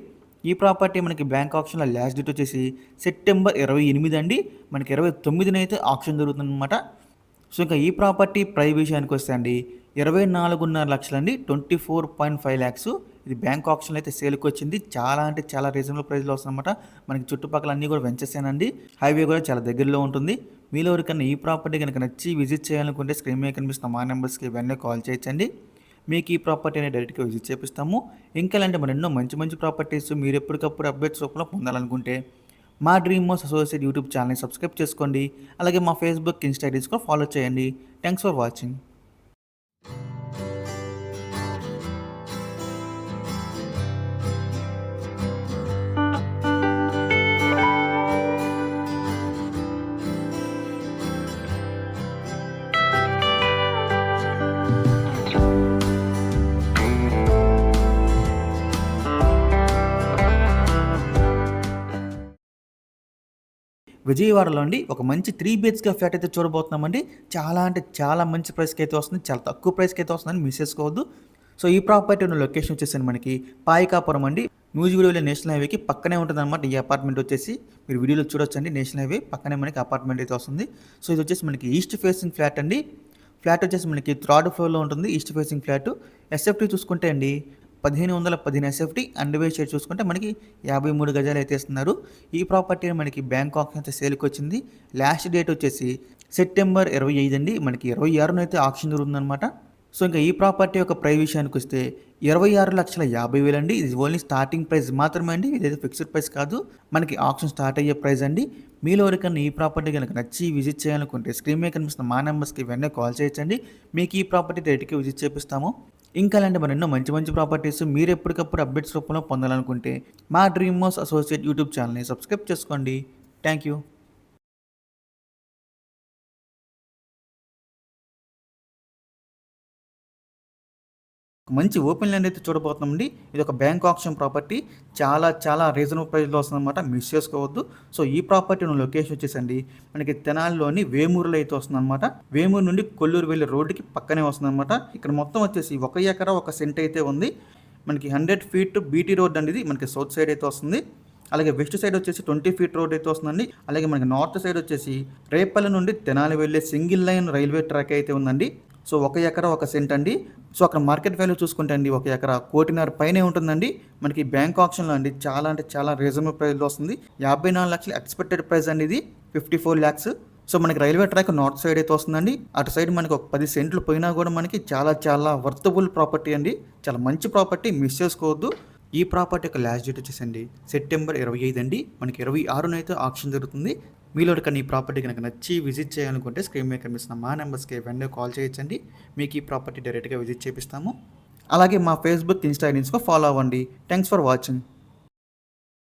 ఈ ప్రాపర్టీ మనకి బ్యాంక్ ఆప్షన్లో లాస్ట్ డేట్ వచ్చేసి సెప్టెంబర్ 28 అండి. మనకి 29న అయితే ఆప్షన్ జరుగుతుంది అనమాట. సో ఇంకా ఈ ప్రాపర్టీ ప్రైస్ విషయానికి వస్తే అండి 24.5 లక్షలు అండి, 24.5 ల్యాక్స్. ఇది బ్యాంక్ ఆప్షన్లో అయితే సేల్కి వచ్చింది. చాలా అంటే చాలా రీజనబుల్ ప్రైస్లో వస్తుందన్నమాట. మనకి చుట్టుపక్కల అన్నీ కూడా వెంచేసానండి. హైవే కూడా చాలా దగ్గరలో ఉంటుంది. మీలో ఎవరికన్నా ఈ ప్రాపర్టీ కనుక నచ్చి విజిట్ చేయాలనుకుంటే స్క్రీన్ మీద కనిపిస్తున్న మా నెంబర్స్కి వెంటనే కాల్ చేయొచ్చండి. మీకు ఈ ప్రాపర్టీ అనేది డైరెక్ట్గా విజిట్ చేపిస్తాము. ఇంకా ఇలాంటి మరెన్నో మంచి మంచి ప్రాపర్టీస్ మీరు ఎప్పటికప్పుడు అప్డేట్స్ రూపంలో పొందాలనుకుంటే మా డ్రీమ్ హౌస్ అసోసియేట్ యూట్యూబ్ ఛానల్ని సబ్స్క్రైబ్ చేసుకోండి. అలాగే మా ఫేస్బుక్, ఇన్స్టా ఐడీస్ కూడా ఫాలో చేయండి. Thanks for watching. విజయవాడలో అండి ఒక మంచి 3 BHK ఫ్లాట్ అయితే చూడబోతున్నామండి. చాలా అంటే చాలా మంచి ప్రైస్కి అయితే వస్తుంది, చాలా తక్కువ ప్రైస్కి అయితే వస్తుందని మిస్ చేసుకోవద్దు. సో ఈ ప్రాపర్టీ ఉన్న లొకేషన్ వచ్చేసి మనకి పాయికాపురం అండి. నూజివీడులో నేషనల్ హైవేకి పక్కనే ఉంటుంది అనమాట. ఈ అపార్ట్మెంట్ వచ్చేసి మీరు వీడియోలో చూడొచ్చండి. నేషనల్ హైవే పక్కనే మనకి అపార్ట్మెంట్ అయితే వస్తుంది. సో ఇది వచ్చేసి మనకి ఈస్ట్ ఫేసింగ్ ఫ్లాట్ అండి. ఫ్లాట్ వచ్చేసి మనకి 3rd ఫ్లోర్లో ఉంటుంది. East facing flat. ఎస్ఎఫ్టీ చూసుకుంటే అండి 1515 ఎస్ఎఫ్టీ. అండ్ వే షేర్ చూసుకుంటే మనకి 53 గజాలు అయితే ఇస్తున్నారు. ఈ ప్రాపర్టీ మనకి బ్యాంక్ ఆప్షన్ అయితే సేల్కి వచ్చింది. లాస్ట్ డేట్ వచ్చేసి సెప్టెంబర్ 25 అండి. మనకి 26న అయితే ఆప్షన్ జరుగుతుందన్నమాట. సో ఇంకా ఈ ప్రాపర్టీ యొక్క ప్రైస్ విషయానికి వస్తే 26,50,000 అండి. ఇది ఓన్లీ స్టార్టింగ్ ప్రైస్ మాత్రమే అండి, ఇదైతే ఫిక్స్డ్ ప్రైస్ కాదు. మనకి ఆప్షన్ స్టార్ట్ అయ్యే ప్రైస్ అండి. మీలో ఎవరికన్నా ఈ ప్రాపర్టీ కనుక నచ్చి విజిట్ చేయాలనుకుంటే స్క్రీన్ మీద కనిపిస్తున్న మా నెంబర్స్కి వెంటనే కాల్ చేయొచ్చండి. మీకు ఈ ప్రాపర్టీ డైరెక్ట్గా విజిట్ చేపిస్తాము. ఇంకా అలాంటి మరెన్నో మంచి మంచి ప్రాపర్టీస్ మీరు ఎప్పటికప్పుడు అప్డేట్స్ రూపంలో పొందాలనుకుంటే మా డ్రీమ్ హౌస్ అసోసియేట్ యూట్యూబ్ ఛానల్ని సబ్స్క్రైబ్ చేసుకోండి. Thank you. మంచి ఓపెన్ ల్యాండ్ అయితే చూడబోతున్నామండి. ఇది ఒక బ్యాంక్ ఆప్షన్ ప్రాపర్టీ. చాలా చాలా రీజనబుల్ ప్రైస్లో వస్తుందన్నమాట, మిస్ చేసుకోవద్దు. సో ఈ ప్రాపర్టీ ఉన్న లొకేషన్ వచ్చేసండి మనకి తెనాలిలోని వేమూరులో అయితే వస్తుందన్నమాట. వేమూరు నుండి కొల్లూరు వెళ్ళే రోడ్డుకి పక్కనే వస్తుందన్నమాట. ఇక్కడ మొత్తం వచ్చేసి 1 ఎకరా 1 సెంట్ అయితే ఉంది. మనకి 100 ఫీట్ బీటీ రోడ్ అండి. ఇది మనకి సౌత్ సైడ్ అయితే వస్తుంది. అలాగే వెస్ట్ సైడ్ వచ్చేసి 20 ఫీట్ రోడ్ అయితే వస్తుందండి. అలాగే మనకి నార్త్ సైడ్ వచ్చేసి రేపల్లి నుండి తెనాలి వెళ్ళే సింగిల్ లైన్ రైల్వే ట్రాక్ అయితే ఉందండి. సో 1 ఎకరా 1 సెంట్ అండి. సో అక్కడ మార్కెట్ వాల్యూ చూసుకుంటే అండి 1 ఎకరా 1.5 పైనే ఉంటుందండి. మనకి బ్యాంక్ ఆప్షన్లో అండి చాలా అంటే చాలా రీజనబుల్ ప్రైస్లో వస్తుంది. 54 లక్షలు ఎక్స్పెక్టెడ్ ప్రైస్ అండి. ఇది 54 ల్యాక్స్. సో మనకి రైల్వే ట్రాక్ నార్త్ సైడ్ అయితే వస్తుందండి. అటు సైడ్ మనకి ఒక 10 సెంట్లు పోయినా కూడా మనకి చాలా చాలా వర్తబుల్ ప్రాపర్టీ అండి. చాలా మంచి ప్రాపర్టీ, మిస్ చేసుకోవద్దు. ఈ ప్రాపర్టీ యొక్క లాస్ట్ డేట్ వచ్చేసండి సెప్టెంబర్ 25 అండి. మనకి 26న అయితే ఆప్షన్ జరుగుతుంది. మీలో కన్నా ఈ ప్రాపర్టీ కనుక నచ్చి విజిట్ చేయాలనుకుంటే స్క్రీన్ మీద కనిపిస్తున్న మా నెంబర్స్కి వెంటనే కాల్ చేయొచ్చండి. మీకు ఈ ప్రాపర్టీ డైరెక్ట్గా విజిట్ చేపిస్తాము. అలాగే మా ఫేస్బుక్, ఇన్స్టా ఐడీస్లో ఫాలో అవ్వండి. Thanks for watching.